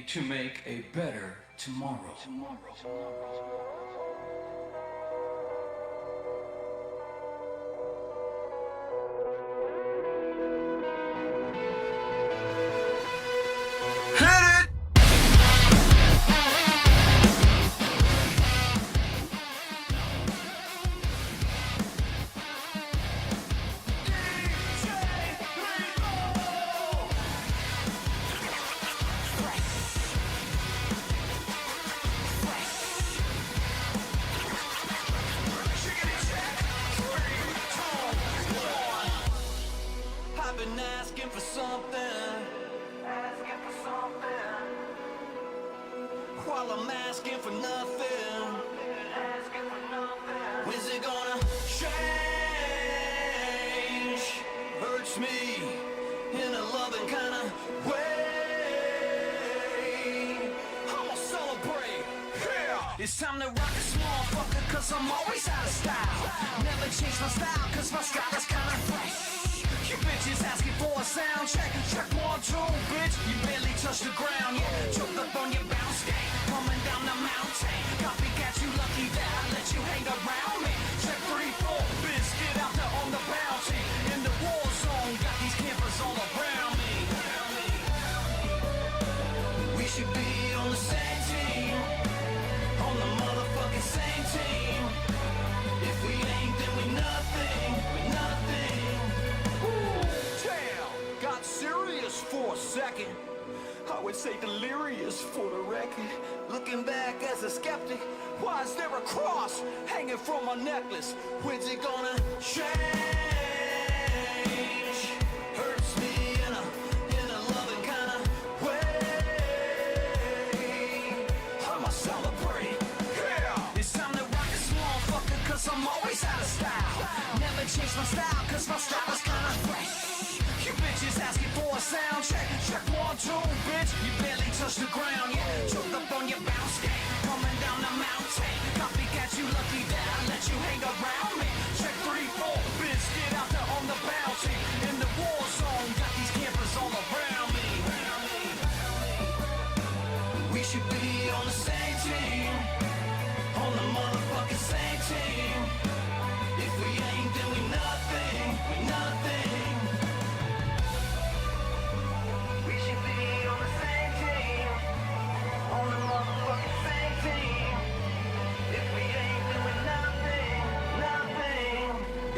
to make a better tomorrow. I've been asking for something, while I'm asking for nothing. When's it gonna change? Hurts me in a loving kind of way. I'ma celebrate, yeah. It's time to rock this motherfucker, cause I'm always out of style. Never change my style, cause my style is kinda fresh. You bitches asking for a sound check. Check 1, 2, bitch. You barely touch the ground, yeah. Choked up on your bounce game, coming down the mountain. Copycat, you lucky that I let you hang around me. Check 3, 4, bitch. Get out there on the bounty. In the war zone, got these campers all around me. We should be on the same team, on the motherfucking same team. If we ain't, then we nothing, we nothing. Got serious for a second. I would say delirious for the record. Looking back as a skeptic, why is there a cross hanging from my necklace? When's it gonna change? Hurts me in a loving kind of way. I'ma celebrate, yeah. It's time to rock this motherfucker, cause I'm always out of style. Never change my style, cause my style is kinda fresh. You bitches asking for a sound check. Check 1, 2, bitch. You barely touch the ground, yeah. Choked up on your bounce game, coming down the mountain. Copycat, you lucky that I let you hang around me. Check 3, 4, bitch. Get out there on the bounty. In the war zone, got these campers all around me. We should be on the same team, on the motherfucking same team. If we ain't, then we nothing, we nothing.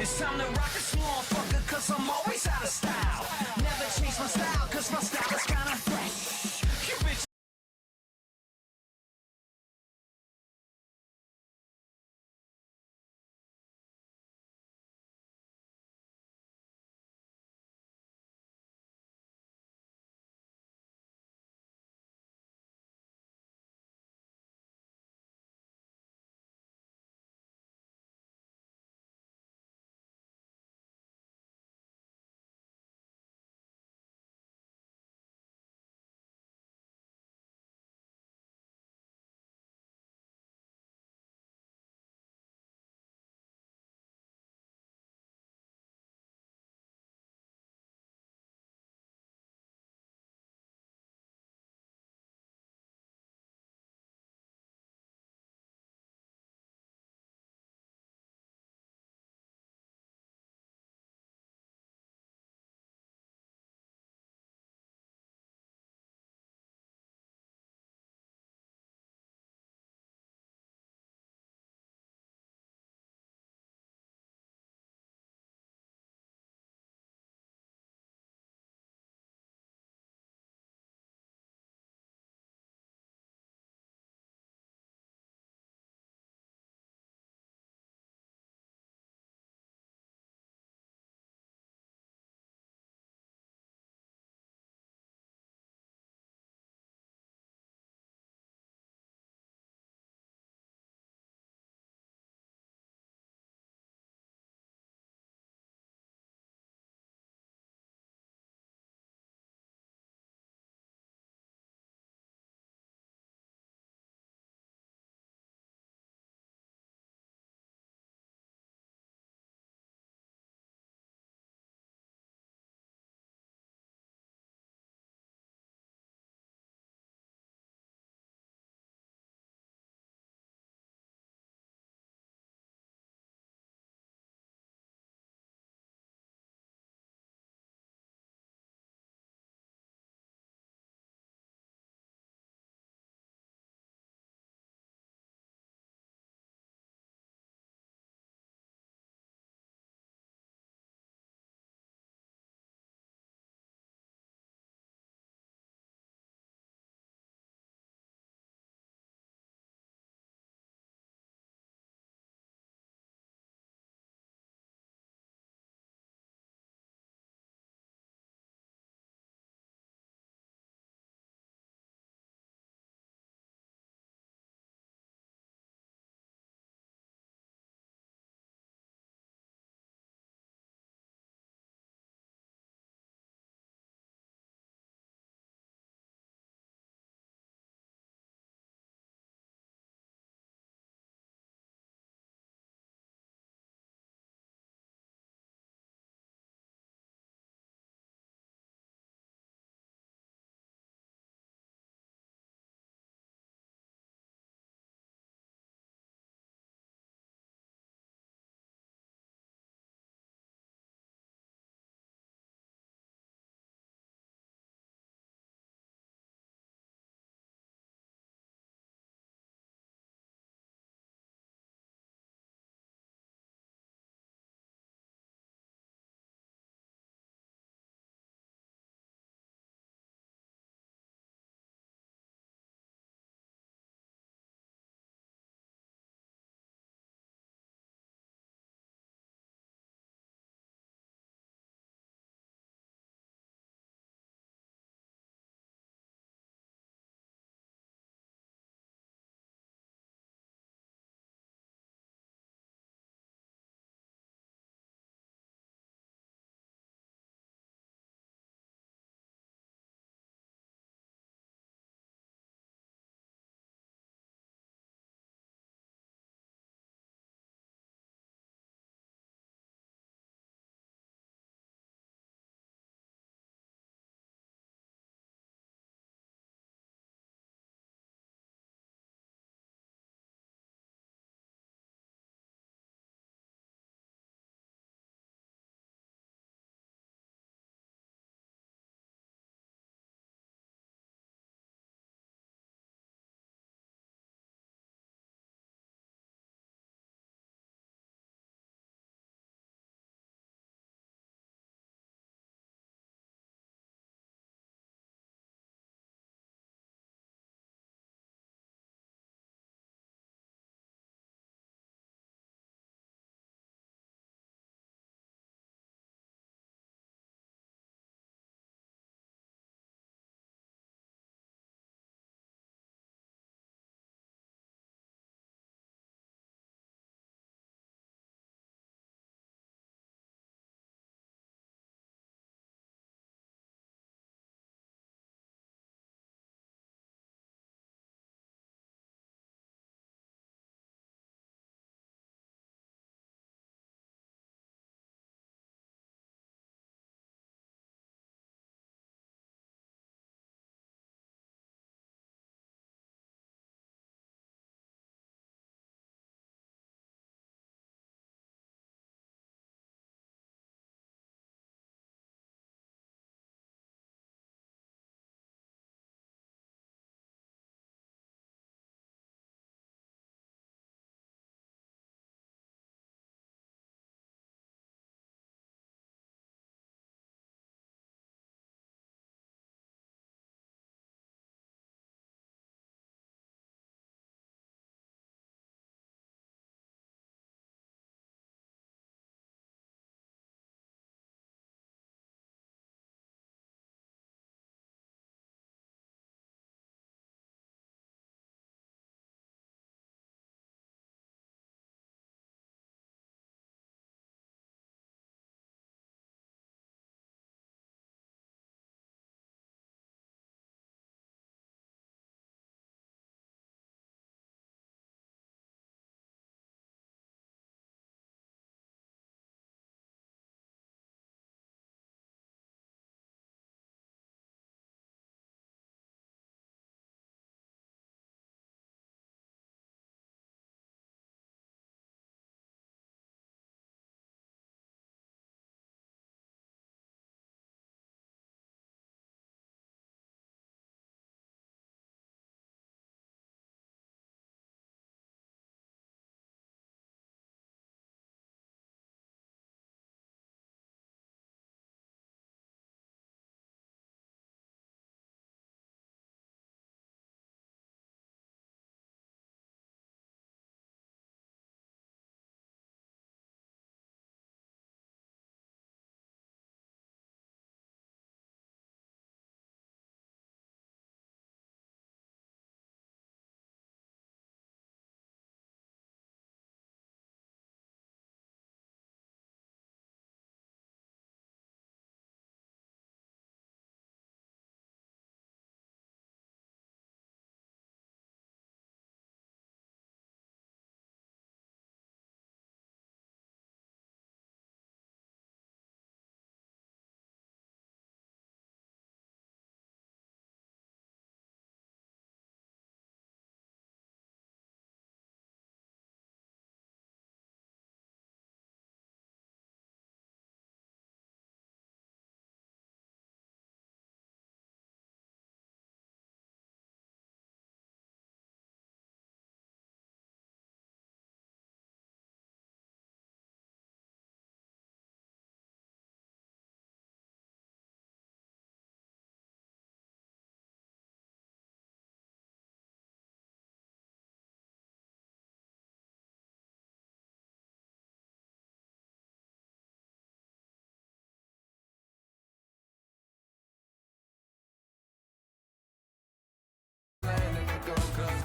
It's time to rock this motherfucker, cause I'm always out of style. Never change my style, cause my style is kinda fresh. You bitch.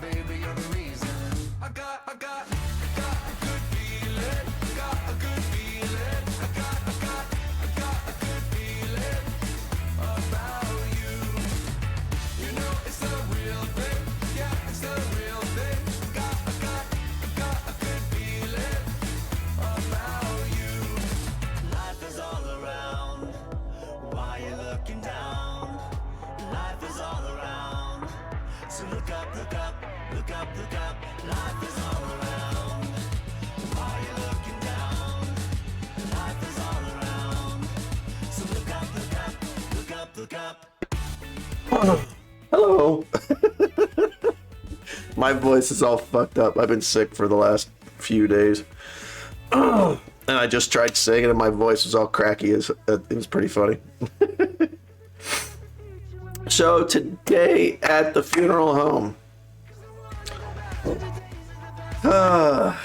baby, you're the reason. I got a good feeling. Got a good feeling. I got a good feeling about you. You know it's the real thing. Yeah, it's the real thing. Got a good feeling about you. Life is all around. Why you looking down? Life is all around. So look up, look up, look up, look up. Life is all around. Why you looking down? Life is all around. So look up, look up, look up, look up. Hello. My voice is all fucked up. I've been sick for the last few days. And I just tried singing and my voice was all cracky. It was pretty funny. So today at the funeral home, I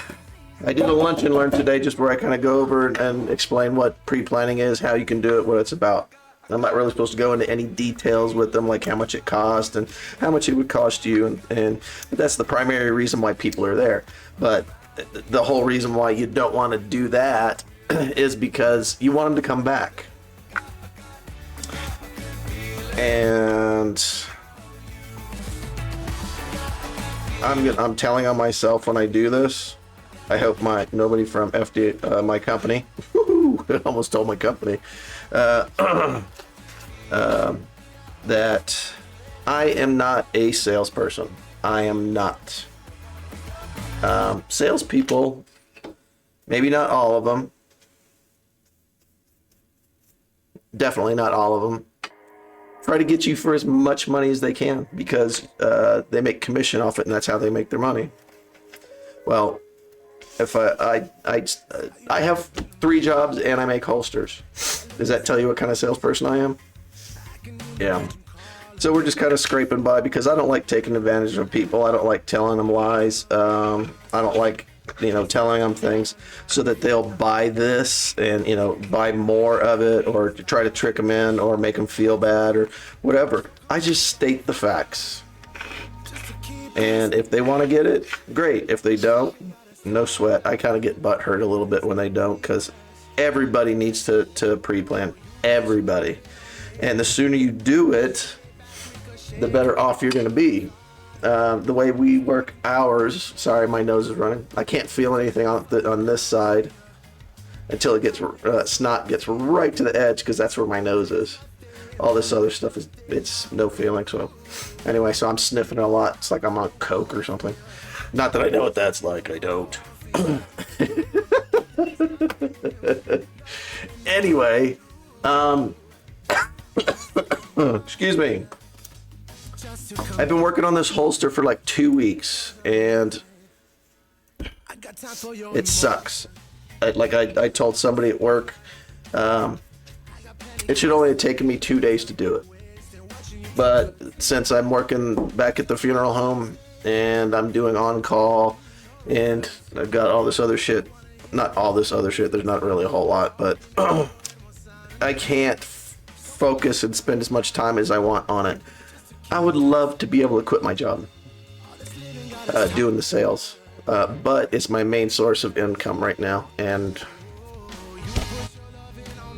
did a lunch and learn today just where I kind of go over and explain what pre-planning is, how you can do it, what it's about. I'm not really supposed to go into any details with them, like how much it cost and how much it would cost you, and that's the primary reason why people are there. But the whole reason why you don't want to do that is because you want them to come back. And I'm telling on myself when I do this. I hope nobody from FD my company. I almost told my company. That I am not a salesperson. I am not. Salespeople, maybe not all of them. Definitely not all of them. Try to get you for as much money as they can because they make commission off it, and that's how they make their money. Well, if I have 3 jobs and I make holsters. Does that tell you what kind of salesperson I am? Yeah. So we're just kind of scraping by because I don't like taking advantage of people. I don't like telling them lies. I don't like, telling them things so that they'll buy this and, buy more of it, or to try to trick them in or make them feel bad or whatever. I just state the facts. And if they want to get it, great. If they don't, no sweat. I kind of get butthurt a little bit when they don't because everybody needs to pre-plan. Everybody. And the sooner you do it, the better off you're going to be. The way we work ours, sorry, my nose is running. I can't feel anything on this side until it gets snot gets right to the edge because that's where my nose is. All this other stuff it's no feeling. So anyway, so I'm sniffing a lot. It's like I'm on coke or something. Not that I know what that's like. I don't. Anyway, excuse me. I've been working on this holster for like 2 weeks, and it sucks. I told somebody at work, it should only have taken me 2 days to do it. But since I'm working back at the funeral home, and I'm doing on-call, and I've got all this other shit. Not all this other shit, there's not really a whole lot, but I can't focus and spend as much time as I want on it. I would love to be able to quit my job doing the sales, but it's my main source of income right now, and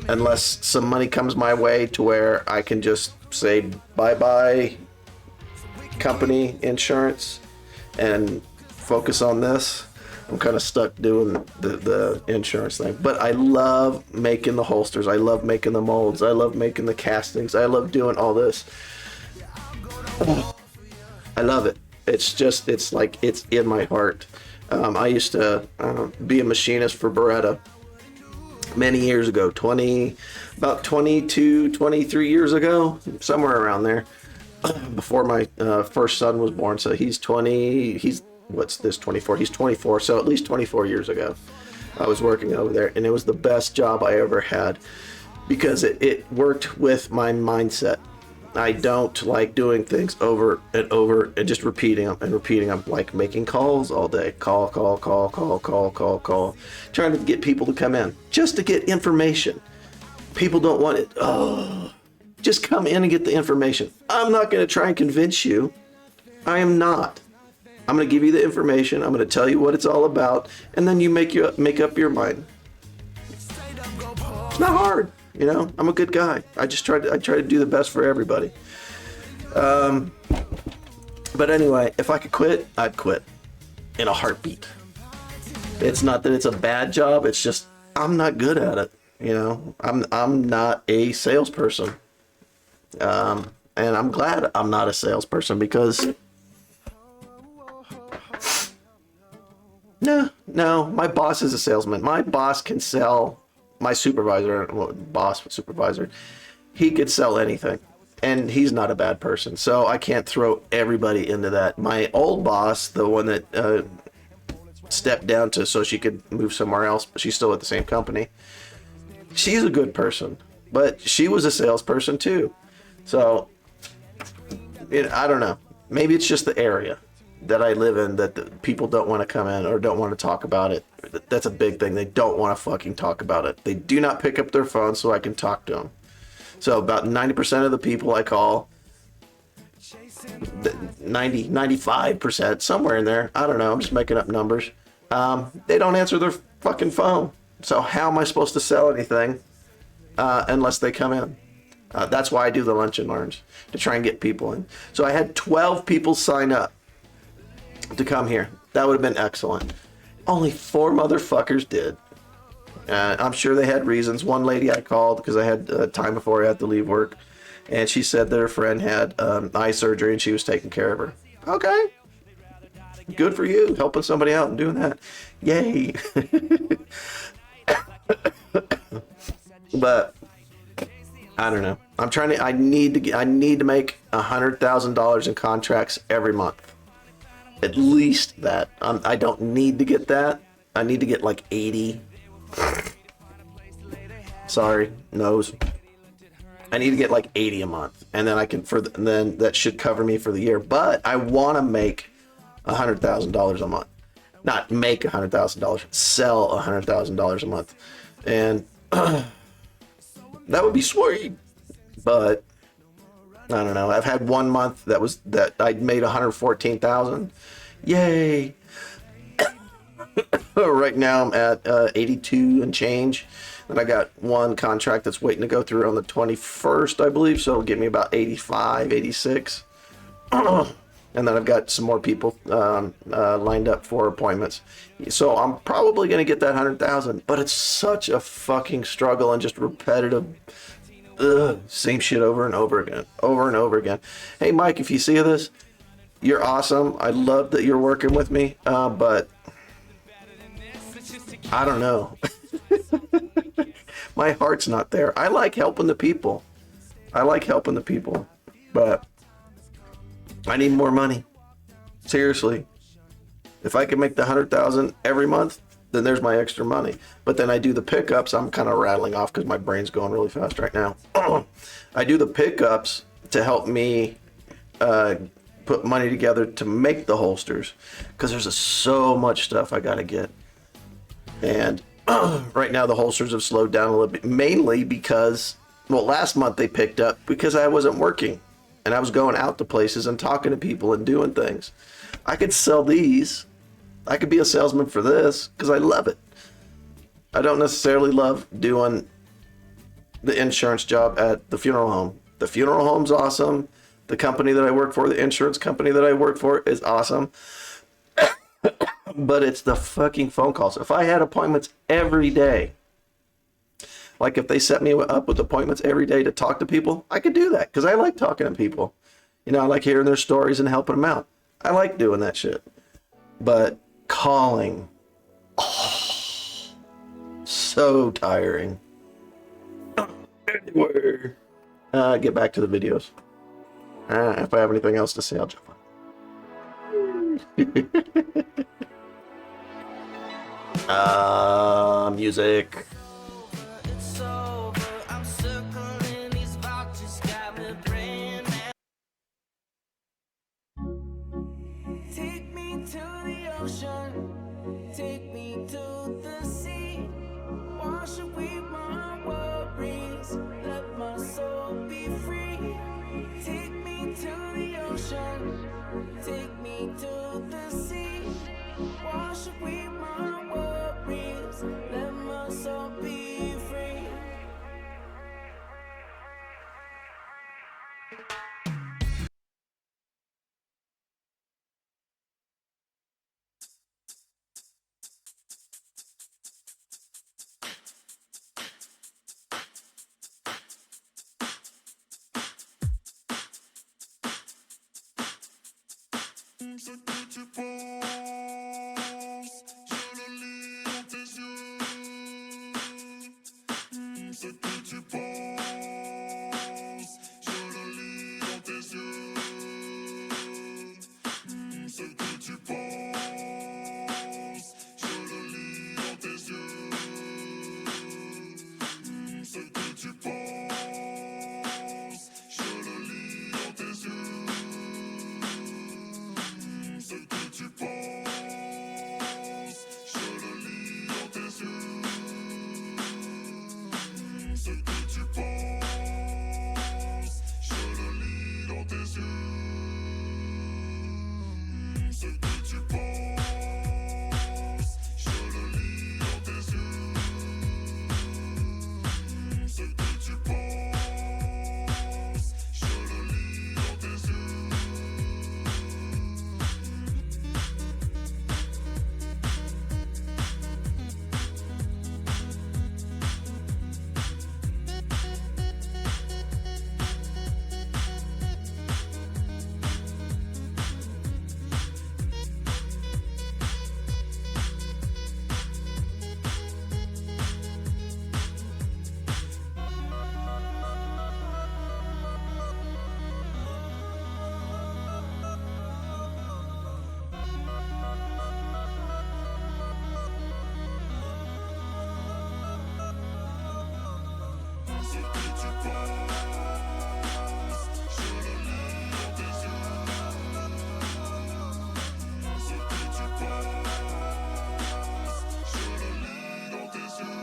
unless some money comes my way to where I can just say bye-bye company insurance and focus on this, I'm kind of stuck doing the insurance thing. But I love making the holsters. I love making the molds. I love making the castings. I love doing all this. I love it. It's like it's in my heart. I used to be a machinist for Beretta many years ago, about 22, 23 years ago, somewhere around there, before my first son was born. So he's 24? He's 24, so at least 24 years ago, I was working over there, and it was the best job I ever had because it worked with my mindset. I don't like doing things over and over and just repeating them, like making calls all day. Call. Trying to get people to come in just to get information. People don't want it. Oh, just come in and get the information. I'm not going to try and convince you. I am not. I'm going to give you the information. I'm going to tell you what it's all about, and then you make up your mind. It's not hard, you know. I'm a good guy. I try to do the best for everybody. But anyway, if I could quit, I'd quit in a heartbeat. It's not that it's a bad job. It's just I'm not good at it. You know, I'm not a salesperson. And I'm glad I'm not a salesperson because no, my boss is a salesman. My boss can sell. My supervisor, supervisor, he could sell anything, and he's not a bad person. So I can't throw everybody into that. My old boss, the one that stepped down so she could move somewhere else, but she's still at the same company. She's a good person, but she was a salesperson too. So I don't know. Maybe it's just the area that I live in that the people don't want to come in or don't want to talk about it. That's a big thing. They don't want to fucking talk about it. They do not pick up their phone so I can talk to them. So about 90% of the people I call, 95%, somewhere in there, I don't know, I'm just making up numbers, they don't answer their fucking phone. So how am I supposed to sell anything unless they come in? That's why I do the lunch and learns, to try and get people in. So I had 12 people sign up to come here. That would have been excellent. Only 4 motherfuckers did. I'm sure they had reasons. One lady I called because I had time before I had to leave work, and she said that her friend had eye surgery and she was taking care of her. Okay. Good for you, helping somebody out and doing that. Yay. But I don't know. I need to make $100,000 in contracts every month. At least that. I don't need to get that. I need to get like 80. Sorry, nose. I need to get like 80 a month, and then then that should cover me for the year. But I want to make $100,000 a month. Not make $100,000, sell $100,000 a month, and that would be sweet. But I don't know. I've had one month that I made $114,000. Yay! Right now I'm at 82 and change, and I got one contract that's waiting to go through on the 21st, I believe. So it'll give me about 85, 86. And then I've got some more people lined up for appointments. So I'm probably going to get that 100,000, but it's such a fucking struggle and just repetitive. Same shit over and over again. Hey, Mike, if you see this, you're awesome. I love that you're working with me, but I don't know. My heart's not there. I like helping the people. But I need more money. Seriously. If I can make the 100,000 every month, then there's my extra money. But then I do the pickups. I'm kind of rattling off because my brain's going really fast right now. I do the pickups to help me put money together to make the holsters, because there's so much stuff I got to get. And right now the holsters have slowed down a little bit, mainly because, well, last month they picked up because I wasn't working and I was going out to places and talking to people and doing things. I could sell these. I could be a salesman for this because I love it. I don't necessarily love doing the insurance job at the funeral home. The funeral home's awesome. The company that I work for, the insurance company that I work for, is awesome. But it's the fucking phone calls. If I had appointments every day, like if they set me up with appointments every day to talk to people, I could do that because I like talking to people. You know, I like hearing their stories and helping them out. I like doing that shit. But calling, so tiring. Anyway, get back to the videos. If I have anything else to say, I'll jump on. Music. Take me to the ocean, take me to the sea, wash away my worries, let my soul be free. Take me to the ocean. ocean. Take me to the sea. Wash away my worries. Let my soul be free. Ce que tu penses, je le lis dans tes yeux. Ce que tu penses, je le lis dans tes yeux. Ce que tu penses, je le lis dans tes yeux. Ce que tu penses, je le lis dans tes yeux. Ce que tu penses, je le lis dans tes yeux. Ce que tu penses, je le lis dans tes yeux. Ce que tu penses, je le lis dans tes yeux. Ce que tu penses, je le lis dans tes yeux. Ce que tu penses, je le lis dans tes yeux. Ce que tu penses, je le lis dans tes yeux.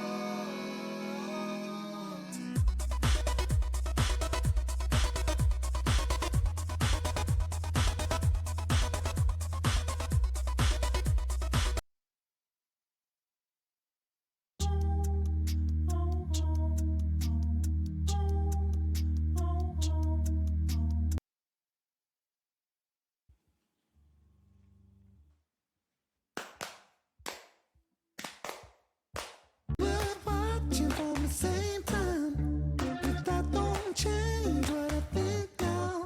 We're watching from the same time, but that don't change what I think now.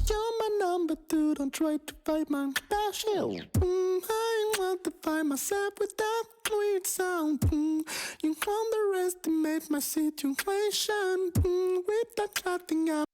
You're my number two, don't try to fight my passion. I want to find myself without weird sound. You underestimate my situation without cutting out.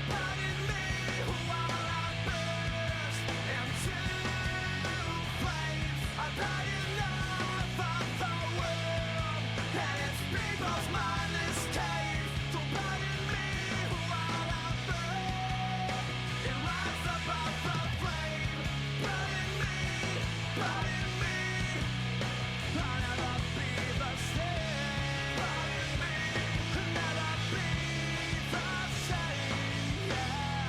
burning me while I burst into flames. I burn enough of the world and its people's mindless cave. So burning me while I burn and rise above the flame. Burning me, burning me. I'll never be the same. Burning me, never be the same. Yeah.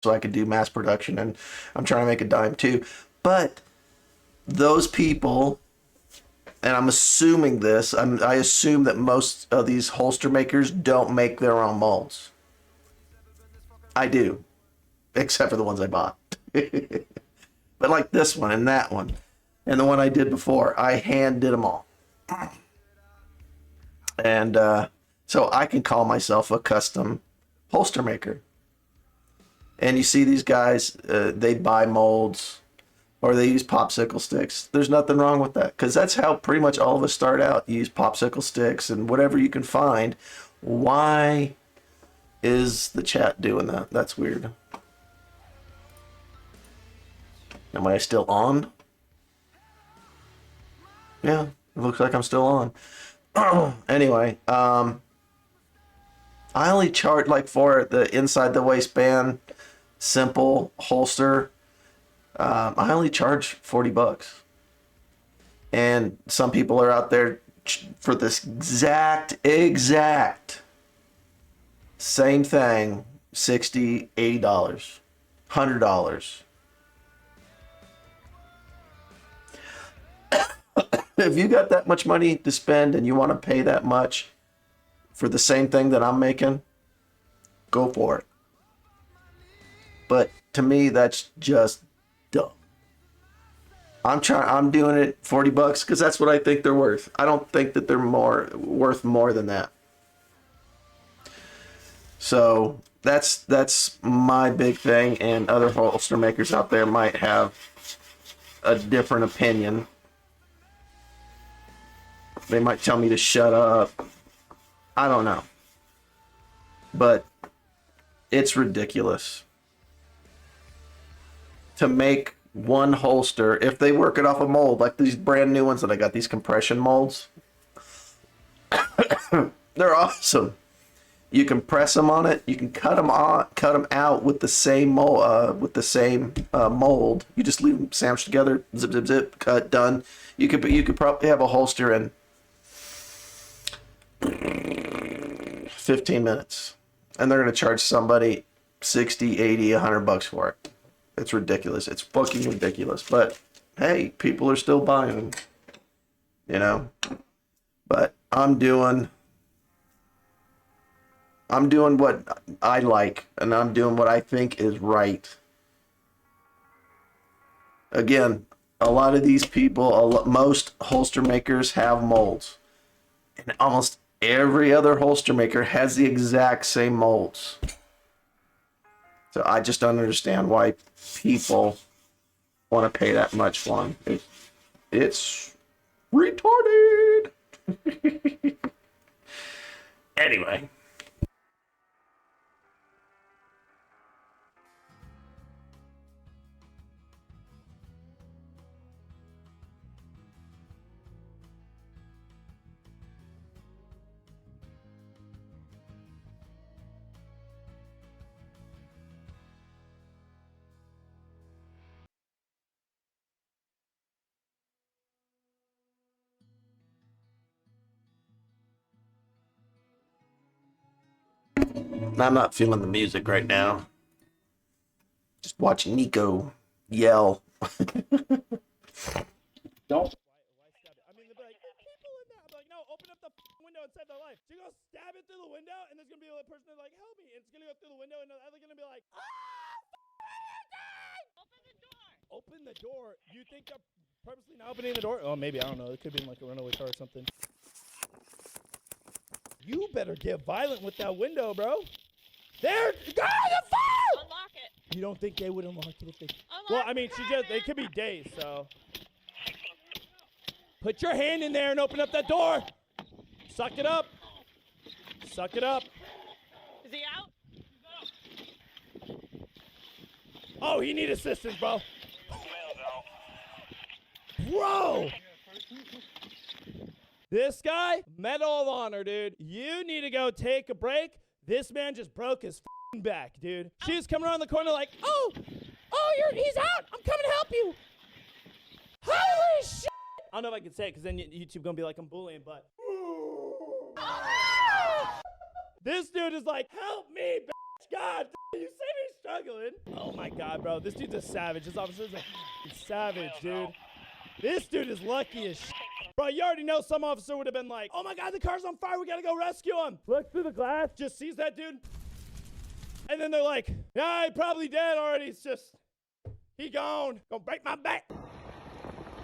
so I could do mass production, and I'm trying to make a dime too. But those people, and I'm assuming this, I assume that most of these holster makers don't make their own molds. I do, except for the ones I bought. But like this one and that one and the one I did before, I hand did them all. And so I can call myself a custom holster maker. And you see these guys, they buy molds or they use popsicle sticks. There's nothing wrong with that, because that's how pretty much all of us start out. You use popsicle sticks and whatever you can find. Why is the chat doing that? That's weird. Am I still on? Yeah, it looks like I'm still on. Anyway, I only charge, like, for the inside the waistband simple holster, I only charge $40. And some people are out there for this exact same thing, $60, $80, $100. If you got that much money to spend and you want to pay that much for the same thing that I'm making, go for it. But to me, that's just dumb. I'm doing it $40 because that's what I think they're worth. I don't think that they're worth more than that. So that's my big thing, and other holster makers out there might have a different opinion. They might tell me to shut up. I don't know. But it's ridiculous to make one holster, if they work it off a mold, like these brand new ones that I got, these compression molds. They're awesome. You can press them on it. You can cut them out with the same mold. Mold. You just leave them sandwiched together. Zip, zip, zip. Cut. Done. You could probably have a holster in 15 minutes, and they're going to charge somebody 60, 80, $100 for it. It's ridiculous. It's fucking ridiculous. But hey, people are still buying them, you know. But I'm doing what I like, and I'm doing what I think is right. Again, a lot of these people, most holster makers have molds, and almost every other holster maker has the exact same molds. So I just don't understand why people want to pay that much for them. It's retarded. Anyway. I'm not feeling the music right now. Just watching Nico yell. Don't. I mean, they'll be like, there's people in there. I'm like, no, open up the window and save their life. So you go stab it through the window, and there's going to be a person that's like, help me. And it's going to go through the window, and the other's going to be like, open the door. Open the door? You think they're purposely not opening the door? Oh, maybe. I don't know. It could be like a runaway car or something. You better get violent with that window, bro. There, go the phone! Unlock it. You don't think they would unlock it if they... Unlock Well, I mean, they could be dazed, so... Put your hand in there and open up that door. Suck it up. Suck it up. Is he out? Oh, he need assistance, bro. Bro! This guy, Medal of Honor, dude. You need to go take a break. This man just broke his back, dude. She's coming around the corner like, he's out. I'm coming to help you. Holy shit! I don't know if I can say it because then YouTube gonna be like I'm bullying, but this dude is like, help me, bitch. God, you see me struggling. Oh my god, bro. This dude's a savage. This officer's a savage, dude. This dude is lucky as shit. Bro, you already know some officer would have been like, oh my god, the car's on fire. We gotta go rescue him. Looks through the glass, just sees that dude. And then they're like, yeah, he probably dead already. It's just, he gone. Gonna break my back.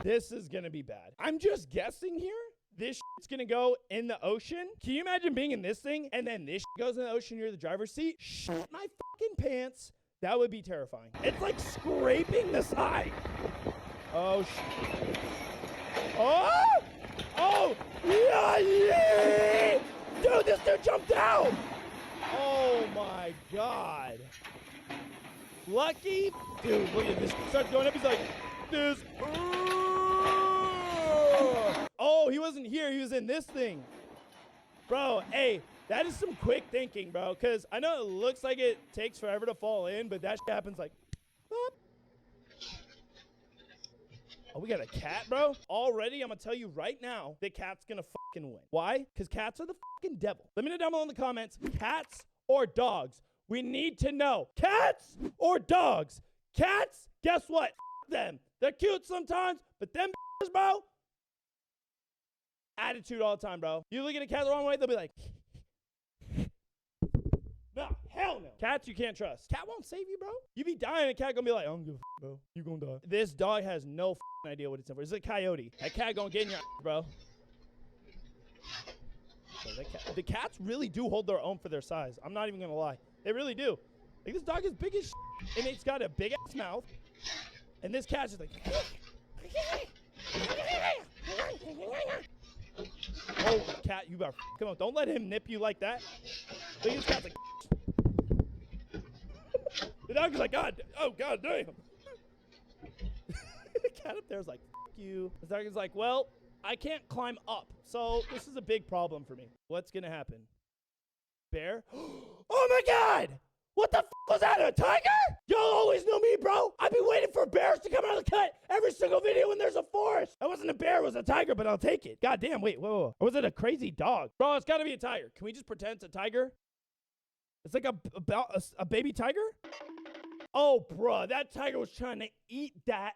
This is gonna be bad. I'm just guessing here. This shit's gonna go in the ocean. Can you imagine being in this thing and then this shit goes in the ocean, you're the driver's seat? Shit my fucking pants. That would be terrifying. It's like scraping the side. Oh, shit. Oh! Oh! Yeah, yeah! Dude, this dude jumped out! Oh my god. Lucky? Dude, look at this. Starts going up. He's like, this. Oh, he wasn't here. He was in this thing. Bro, hey, that is some quick thinking, bro. Because I know it looks like it takes forever to fall in, but that shit happens like, boop. Oh, we got a cat, bro? Already, I'm going to tell you right now, the cat's going to fucking win. Why? Because cats are the fucking devil. Let me know down below in the comments, cats or dogs? We need to know. Cats or dogs? Cats, guess what? F them. They're cute sometimes, but them bro, attitude all the time, bro. You look at a cat the wrong way, they'll be like, no, hell no. Cats you can't trust. Cat won't save you, bro. You be dying, a cat gonna be like, I don't give a bro. You gonna die. This dog has no idea what it's in for. It's a coyote. That cat gonna get in your bro. So the cats really do hold their own for their size. I'm not even gonna lie. They really do. Like, this dog is big as and it's got a big ass mouth. And this cat's just like, oh, cat, you better come on. Don't let him nip you like that. Look at this cat's like, the dog is like, God, oh, God damn. The cat up there is like, fuck you. The dog is like, well, I can't climb up. So this is a big problem for me. What's going to happen? Bear? Oh my God! What the f was that, a tiger? Y'all always know me, bro. I've been waiting for bears to come out of the cut every single video when there's a forest. That wasn't a bear, it was a tiger, but I'll take it. God damn, wait, whoa. Or was it a crazy dog? Bro, it's gotta be a tiger. Can we just pretend it's a tiger? It's like a baby tiger? Oh, bro, that tiger was trying to eat that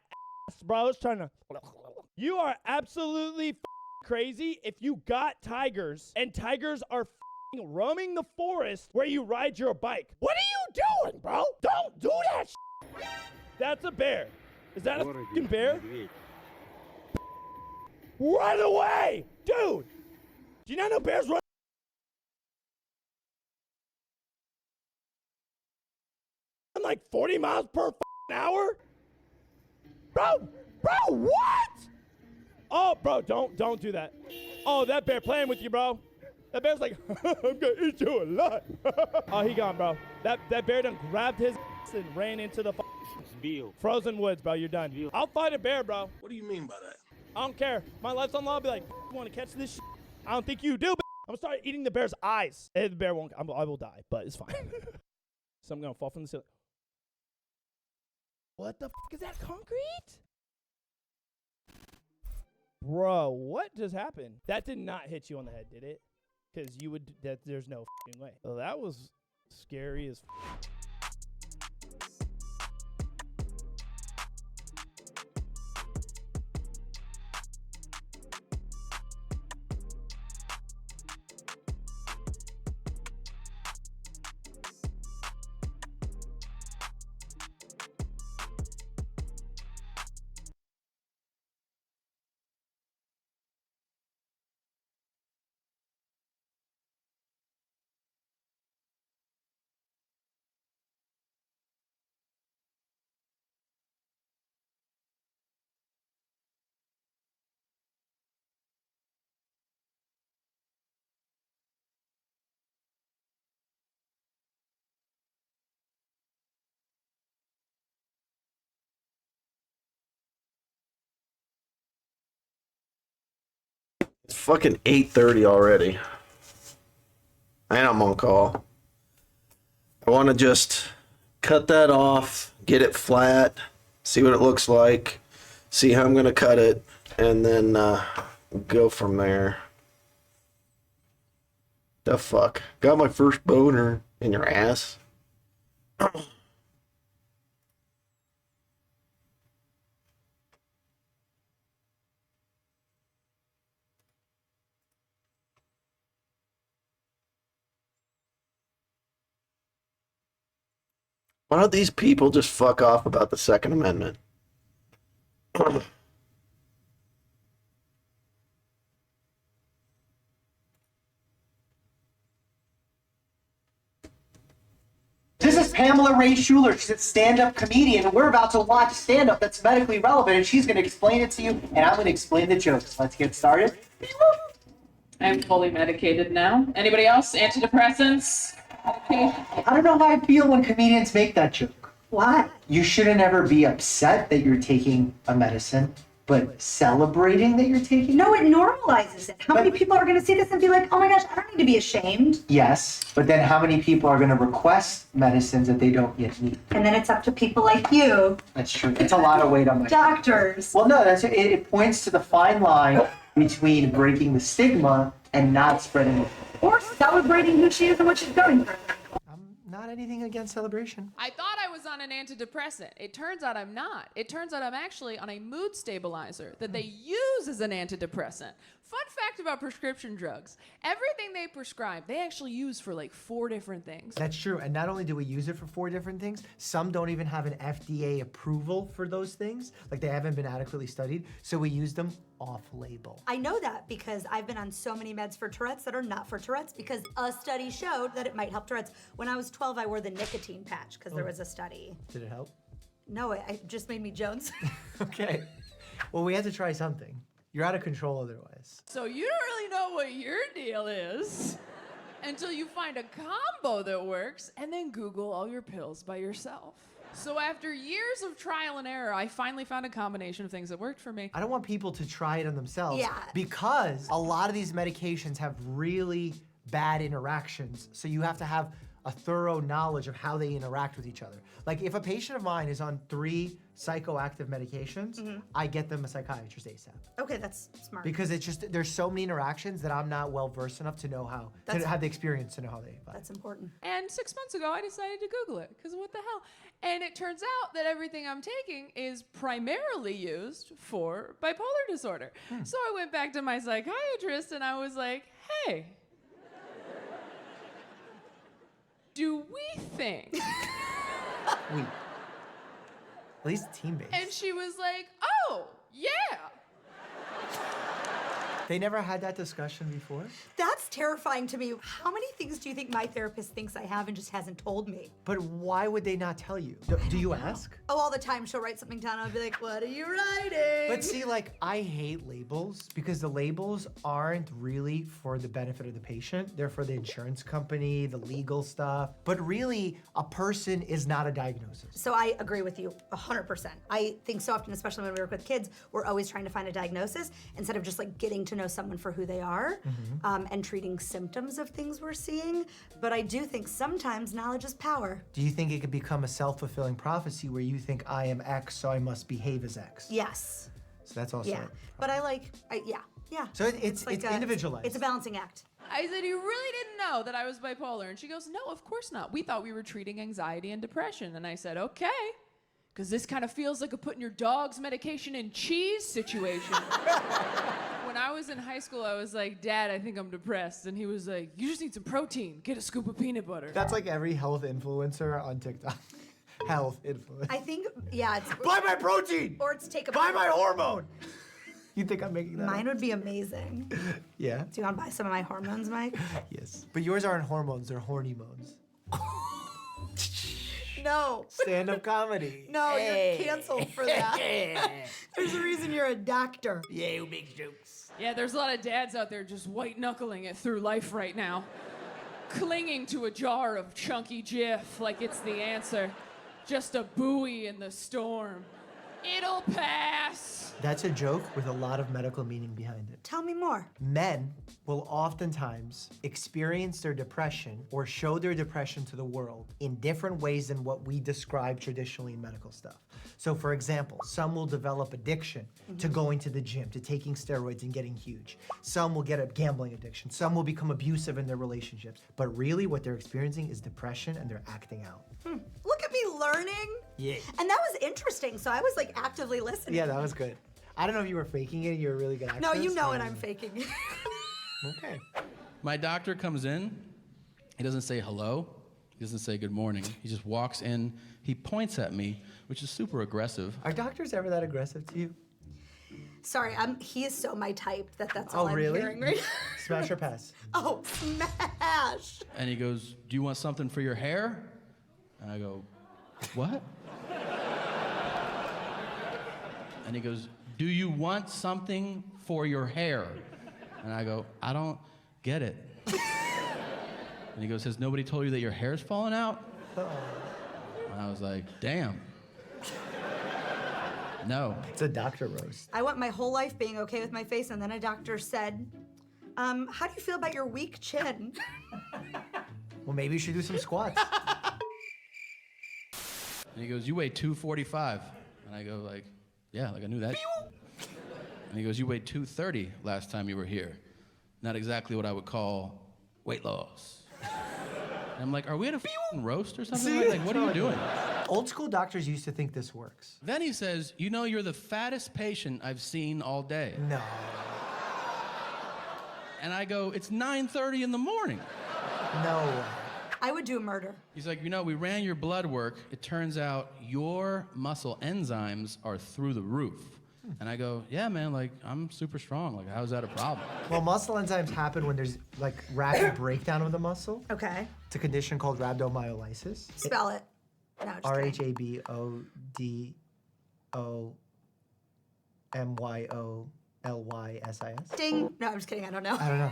ass, bro. I was trying to... You are absolutely crazy if you got tigers and tigers are roaming the forest where you ride your bike. What are you doing, bro? Don't do that shit. That's a bear. Is that a fucking bear? Run away! Dude! Do you not know bears run? Like 40 miles per hour? Bro, what? Oh, bro, don't do that. Oh, that bear playing with you, bro. That bear's like, I'm gonna eat you alive. Oh, he gone, bro. That bear done grabbed his ass and ran into the frozen woods, bro. You're done. I'll fight a bear, bro. What do you mean by that? I don't care. My life's on law. I'll be like, you want to catch this shit? I don't think you do, but I'm gonna start eating the bear's eyes. The bear won't. I will die, but it's fine. So I'm gonna fall from the ceiling. What the fuck is that? Concrete? Bro, what just happened? That did not hit you on the head, did it? Because you would, there's no fucking way. Well, that was scary as It's fucking 8:30 already. And I'm on call. I want to just cut that off, get it flat, see what it looks like, see how I'm going to cut it, and then go from there. The fuck? Got my first boner in your ass? Why don't these people just fuck off about the Second Amendment? This is Pamela Ray Schuler. She's a stand-up comedian, and we're about to watch stand-up that's medically relevant, and she's going to explain it to you, and I'm going to explain the jokes. Let's get started. I'm fully medicated now. Anybody else? Antidepressants? Medication? I don't know how I feel when comedians make that joke. Why? You shouldn't ever be upset that you're taking a medicine, but celebrating that you're taking No, it normalizes it. How many people are going to see this and be like, oh my gosh, I don't need to be ashamed? Yes, but then how many people are going to request medicines that they don't yet need? And then it's up to people like you, That's true. It's a lot of weight on my doctors. Well, no, it points to the fine line between breaking the stigma and not spreading it. Or celebrating who she is and what she's going through. Not anything against celebration. I thought I was on an antidepressant. It turns out I'm not. It turns out I'm actually on a mood stabilizer that they use as an antidepressant. Fun fact about prescription drugs. Everything they prescribe, they actually use for like 4 different things. That's true. And not only do we use it for 4 different things, some don't even have an FDA approval for those things. Like they haven't been adequately studied. So we use them off-label. I know that because I've been on so many meds for Tourette's that are not for Tourette's because a study showed that it might help Tourette's. When I was 12, I wore the nicotine patch because there was a study. Did it help? No, it just made me Jones. Okay. Well, we had to try something. You're out of control otherwise. So you don't really know what your deal is until you find a combo that works and then Google all your pills by yourself. So after years of trial and error, I finally found a combination of things that worked for me. I don't want people to try it on themselves. Yeah. Because a lot of these medications have really bad interactions. So you have to have a thorough knowledge of how they interact with each other. Like if a patient of mine is on 3 psychoactive medications, I get them a psychiatrist ASAP. Okay, that's smart. Because it's just, there's so many interactions that I'm not well versed enough to know how, to have the experience to know how they vibe. That's important. And 6 months ago, I decided to Google it, because what the hell? And it turns out that everything I'm taking is primarily used for bipolar disorder. So I went back to my psychiatrist and I was like, hey, do we think? We. At least team-based. And she was like, oh, yeah. They never had that discussion before? That's terrifying to me. How many things do you think my therapist thinks I have and just hasn't told me? But why would they not tell you? Do you ask? Oh, all the time she'll write something down and I'll be like, what are you writing? But see, like, I hate labels because the labels aren't really for the benefit of the patient. They're for the insurance company, the legal stuff. But really, a person is not a diagnosis. So I agree with you 100%. I think so often, especially when we work with kids, we're always trying to find a diagnosis instead of just like getting to know someone for who they are and treating symptoms of things we're seeing. But I do think sometimes knowledge is power. Do you think it could become a self-fulfilling prophecy where you think I am X, so I must behave as X? Yes. So that's also. Yeah. But yeah. So it's like individualized. It's a balancing act. I said, you really didn't know that I was bipolar? And she goes, no, of course not. We thought we were treating anxiety and depression. And I said, okay. Because this kind of feels like a putting your dog's medication in cheese situation. When I was in high school, I was like, Dad, I think I'm depressed. And he was like, you just need some protein. Get a scoop of peanut butter. That's like every health influencer on TikTok. Health influencer. I think, yeah, it's Buy my protein! or it's take a Buy my hormone! You think I'm making that Mine up? would be amazing. Yeah? Do you want to buy some of my hormones, Mike? Yes. But yours aren't hormones, they're horny moans. No. Stand-up comedy. No, you're canceled for that. There's a reason you're a doctor. Yeah, who makes jokes? Yeah, there's a lot of dads out there just white-knuckling it through life right now. Clinging to a jar of chunky Jif like it's the answer. Just a buoy in the storm. It'll pass. That's a joke with a lot of medical meaning behind it. Tell me more. Men will oftentimes experience their depression or show their depression to the world in different ways than what we describe traditionally in medical stuff. So for example, some will develop addiction to going to the gym, to taking steroids and getting huge. Some will get a gambling addiction. Some will become abusive in their relationships. But really what they're experiencing is depression and they're acting out. Look at me learning. Yeah. And that was interesting, so I was like actively listening. Yeah, that was good. I don't know if you were faking it, you were really good at No, you this, know or- it, I'm faking it. Okay. My doctor comes in, he doesn't say hello, he doesn't say good morning. He just walks in, he points at me, which is super aggressive. Are doctors ever that aggressive to you? Sorry, he is so my type that's all Oh, I'm really? hearing right now. Smash or pass? Oh, smash! And he goes, do you want something for your hair? And I go, what? And he goes, do you want something for your hair? And I go, I don't get it. And he goes, has nobody told you that your hair's falling out? And I was like, damn. No. It's a doctor roast. I went my whole life being okay with my face, and then a doctor said, how do you feel about your weak chin? Well, maybe you should do some squats. And he goes, you weigh 245. And I go like, yeah, like I knew that. And he goes, you weighed 230 last time you were here. Not exactly what I would call weight loss. And I'm like, are we at a f***ing roast or something? Like, what are you doing? Old school doctors used to think this works. Then he says, you know, you're the fattest patient I've seen all day. No. And I go, it's 9:30 in the morning. No way. I would do a murder. He's like, you know, we ran your blood work. It turns out your muscle enzymes are through the roof. And I go, yeah, man, like, I'm super strong. Like, how's that a problem? Well, muscle enzymes happen when there's like rapid breakdown of the muscle. Okay. It's a condition called rhabdomyolysis. Spell it. No, just kidding. RHABODOMYOLYSIS. Ding. No, I'm just kidding. I don't know. I don't know.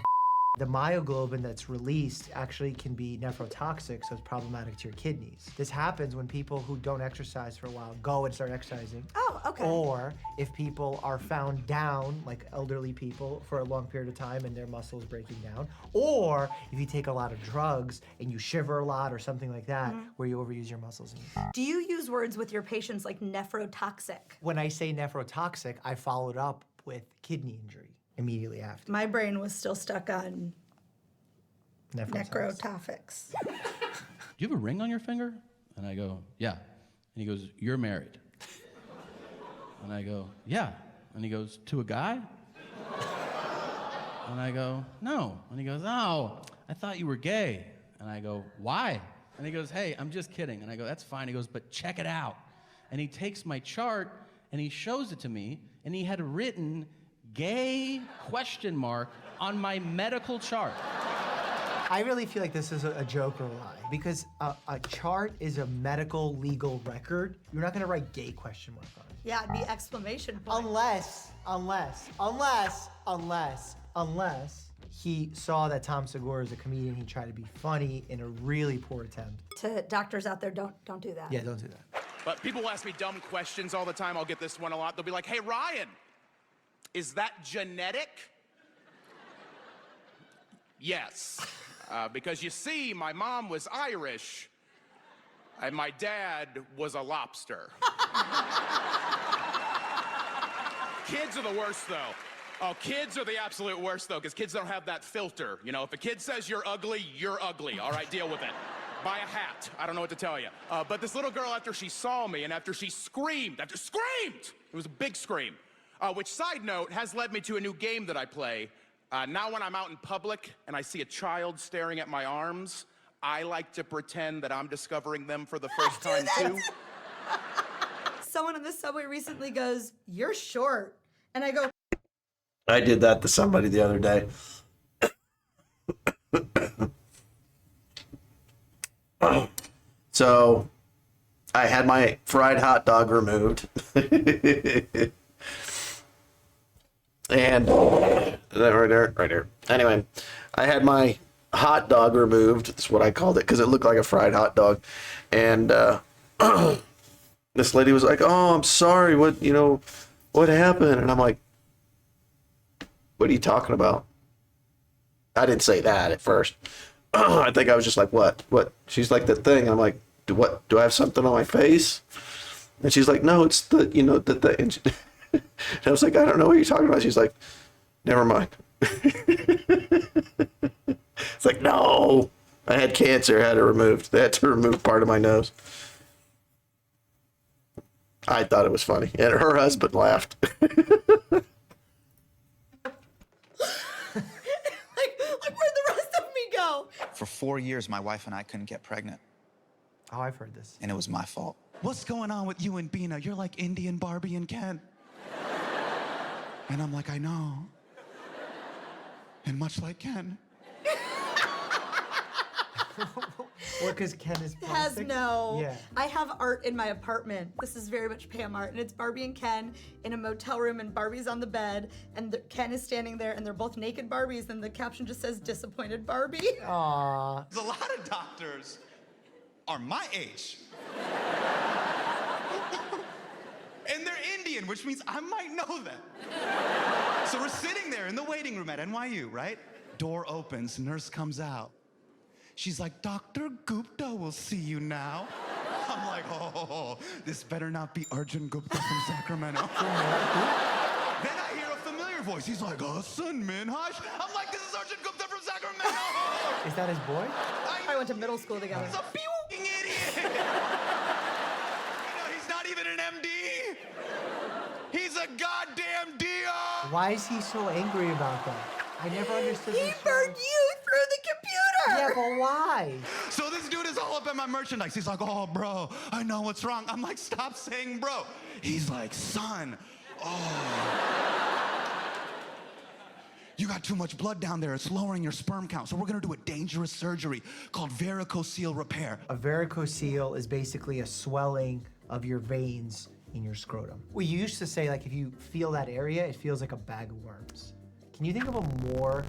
The myoglobin that's released actually can be nephrotoxic, so it's problematic to your kidneys. This happens when people who don't exercise for a while go and start exercising. Oh, okay. Or if people are found down, like elderly people, for a long period of time and their muscles breaking down. Or if you take a lot of drugs and you shiver a lot or something like that, where you overuse your muscles. Do you use words with your patients like nephrotoxic? When I say nephrotoxic, I followed up with kidney injury immediately after. My brain was still stuck on Necrotoxics. necrotopics. Do you have a ring on your finger? And I go, yeah. And he goes, you're married. And I go, yeah. And he goes, to a guy? And I go, no. And he goes, oh, I thought you were gay. And I go, why? And he goes, hey, I'm just kidding. And I go, that's fine. He goes, but check it out. And he takes my chart and he shows it to me, and he had written gay ? On my medical chart. I really feel like this is a joke or a lie, because a chart is a medical legal record. You're not gonna write gay ? on it. Yeah, it'd be exclamation point. Unless he saw that Tom Segura is a comedian, he tried to be funny in a really poor attempt. To doctors out there, don't do that. Yeah, don't do that. But people will ask me dumb questions all the time. I'll get this one a lot. They'll be like, hey, Ryan, is that genetic? Yes. Because you see, my mom was Irish, and my dad was a lobster. Kids are the worst, though. Oh, kids are the absolute worst, though, because kids don't have that filter. You know, if a kid says you're ugly, all right, deal with it. Buy a hat. I don't know what to tell you. But this little girl, after she saw me and after she screamed, it was a big scream, which, side note, has led me to a new game that I play. Now when I'm out in public and I see a child staring at my arms, I like to pretend that I'm discovering them for the first time, too. Someone in the subway recently goes, you're short. And I go, I did that to somebody the other day. So I had my fried hot dog removed. And right there. Anyway, I had my hot dog removed. That's what I called it, because it looked like a fried hot dog. And this lady was like, "Oh, I'm sorry. What happened?" And I'm like, "What are you talking about?" I didn't say that at first. I think I was just like, "What?" She's like, "The thing." And I'm like, Do I have something on my face?" And she's like, "No, it's the thing." And I was like, "I don't know what you're talking about." She's like, "Never mind." It's like, no, I had cancer. I had it removed. They had to remove part of my nose. I thought it was funny, and her husband laughed. like where'd the rest of me go? For 4 years, my wife and I couldn't get pregnant. Oh, I've heard this. And it was my fault. what's going on with you and Bina? You're like Indian Barbie and Ken. And I'm like, I know. And much like Ken. Well, because Ken is Has plastic? no. Yeah. I have art in my apartment. This is very much Pam art, and it's Barbie and Ken in a motel room, and Barbie's on the bed, and Ken is standing there, and they're both naked Barbies, and the caption just says "disappointed Barbie." Aww. A lot of doctors are my age. And they're Indian, which means I might know them. So we're sitting there in the waiting room at NYU, right? Door opens, nurse comes out. She's like, Dr. Gupta will see you now. I'm like, oh, this better not be Arjun Gupta from Sacramento. Then I hear a familiar voice. He's like, Hassan Minhaj. I'm like, this is Arjun Gupta from Sacramento. Is that his boy? I went to middle school together. He's a f***ing idiot. You know, he's not even an MD. He's a goddamn DO. Why is he so angry about that? I never understood He this. burned you through the computer. Yeah, but why? So this dude is all up in my merchandise. He's like, oh, bro, I know what's wrong. I'm like, stop saying bro. He's like, son, you got too much blood down there. It's lowering your sperm count. So we're gonna do a dangerous surgery called varicocele repair. A varicocele is basically a swelling of your veins in your scrotum. We used to say, like, if you feel that area, it feels like a bag of worms. Can you think of a more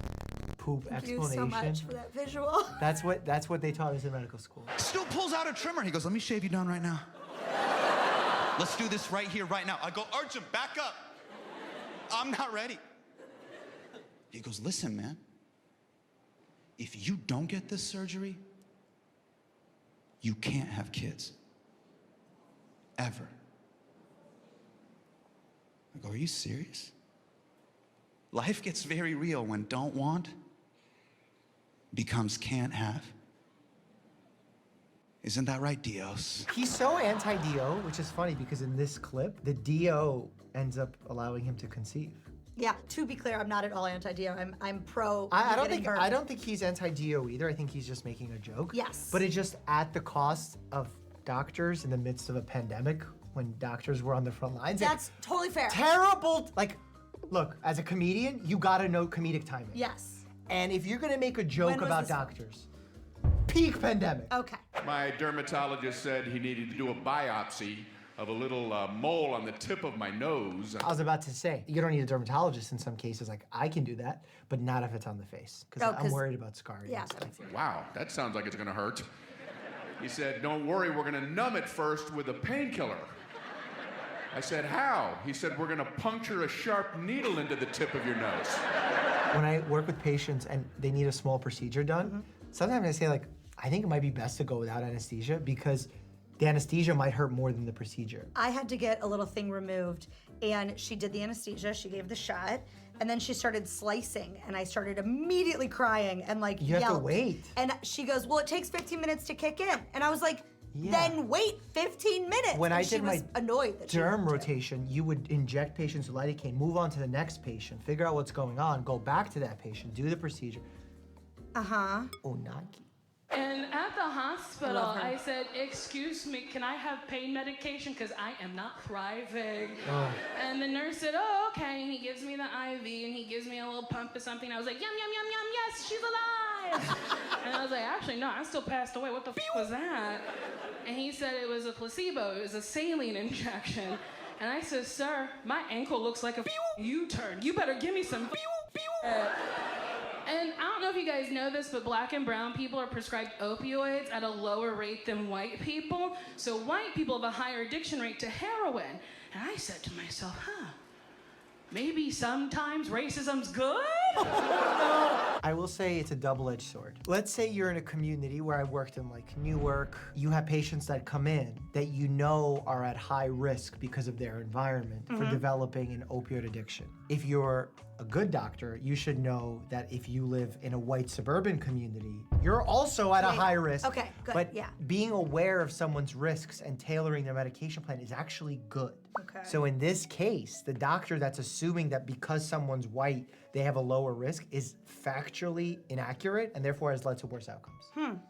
poop Thank you explanation? so much for that visual. That's what they taught us in medical school. Stu pulls out a trimmer. He goes, let me shave you down right now. Let's do this right here, right now. I go, Arjun, back up. I'm not ready. He goes, listen, man. If you don't get this surgery, you can't have kids. Ever. I go, are you serious? Life gets very real when don't want becomes can't have. Isn't that right, Dios? He's so anti-DO, which is funny because in this clip, the DO ends up allowing him to conceive. Yeah, to be clear, I'm not at all anti-DO. I'm pro. I don't getting think burned. I don't think he's anti-DO either. I think he's just making a joke. Yes. But it's just at the cost of doctors in the midst of a pandemic when doctors were on the front lines. That's totally fair. Terrible. Like, look, as a comedian, you gotta know comedic timing. Yes. And if you're gonna make a joke When was about this? doctors, peak pandemic. Okay. My dermatologist said he needed to do a biopsy of a little mole on the tip of my nose. I was about to say, you don't need a dermatologist in some cases. Like, I can do that, but not if it's on the face. Because I'm worried about scarring. Yeah. and stuff. Wow, that sounds like it's gonna hurt. He said, don't worry, we're gonna numb it first with a painkiller. I said, how? He said, we're gonna puncture a sharp needle into the tip of your nose. When I work with patients and they need a small procedure done, sometimes I say, like, I think it might be best to go without anesthesia because the anesthesia might hurt more than the procedure. I had to get a little thing removed, and she did the anesthesia. She gave the shot, and then she started slicing, and I started immediately crying and like You have to yelled. wait. And she goes, "Well, it takes 15 minutes to kick in," and I was like, Yeah. "Then wait 15 minutes." When and I she did was my annoyed that she derm didn't do it. rotation, you would inject patients with lidocaine, move on to the next patient, figure out what's going on, go back to that patient, do the procedure. Unagi. And at the hospital, Love her. I said, excuse me, can I have pain medication? Because I am not thriving. And the nurse said, oh, okay. And he gives me the IV and he gives me a little pump or something. I was like, yum, yum, yum, yum, yes, she's alive. And I was like, actually, no, I still passed away. What the f was that? And he said it was a placebo. It was a saline injection. And I said, sir, my ankle looks like a U-turn. You better give me some And I don't know if you guys know this, but black and brown people are prescribed opioids at a lower rate than white people. So white people have a higher addiction rate to heroin. And I said to myself, maybe sometimes racism's good? I will say it's a double-edged sword. Let's say you're in a community where I worked in like Newark. You have patients that come in that you know are at high risk because of their environment for developing an opioid addiction. If you're a good doctor, you should know that if you live in a white suburban community, you're also at a high risk. Okay, good, But yeah. being aware of someone's risks and tailoring their medication plan is actually good. Okay. So in this case, the doctor that's assuming that because someone's white, they have a lower risk is factually inaccurate and therefore has led to worse outcomes.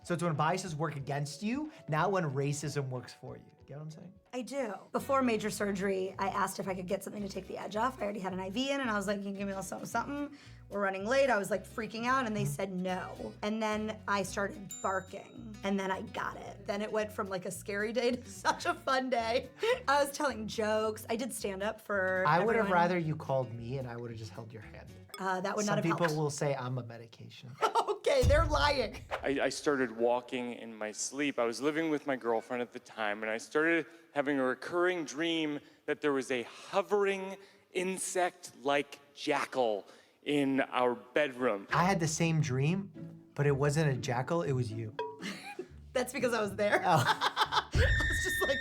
So it's when biases work against you, not when racism works for you. Get what I'm saying? I do. Before major surgery, I asked if I could get something to take the edge off. I already had an IV in, and I was like, "Can you give me a little something? We're running late." I was like freaking out, and they said no. And then I started barking, and then I got it. Then it went from like a scary day to such a fun day. I was telling jokes. I did stand up for. I would have everyone. rather you called me, and I would have just held your hand. That would Some not have people helped. will say I'm a medication. Okay, they're lying. I started walking in my sleep. I was living with my girlfriend at the time, and I started having a recurring dream that there was a hovering insect-like jackal in our bedroom. I had the same dream, but it wasn't a jackal, it was you. That's because I was there. Oh. I was just like,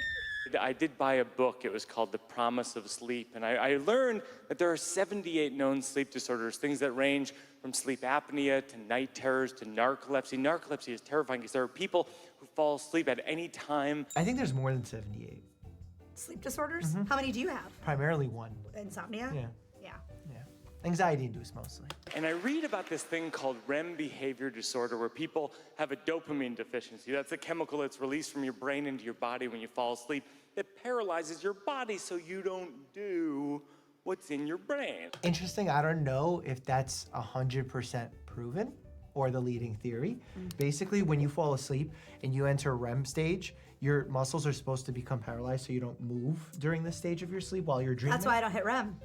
I did buy a book. It was called The Promise of Sleep, and I learned that there are 78 known sleep disorders, things that range from sleep apnea to night terrors to narcolepsy. Narcolepsy is terrifying because there are people who fall asleep at any time. I think there's more than 78. sleep disorders? How many do you have? Primarily one. Insomnia? Yeah. Yeah. Anxiety induced mostly. And I read about this thing called REM behavior disorder where people have a dopamine deficiency. That's a chemical that's released from your brain into your body when you fall asleep that paralyzes your body so you don't do what's in your brain. Interesting, I don't know if that's 100% proven or the leading theory. Basically, when you fall asleep and you enter REM stage, your muscles are supposed to become paralyzed so you don't move during this stage of your sleep while you're dreaming. That's why I don't hit REM.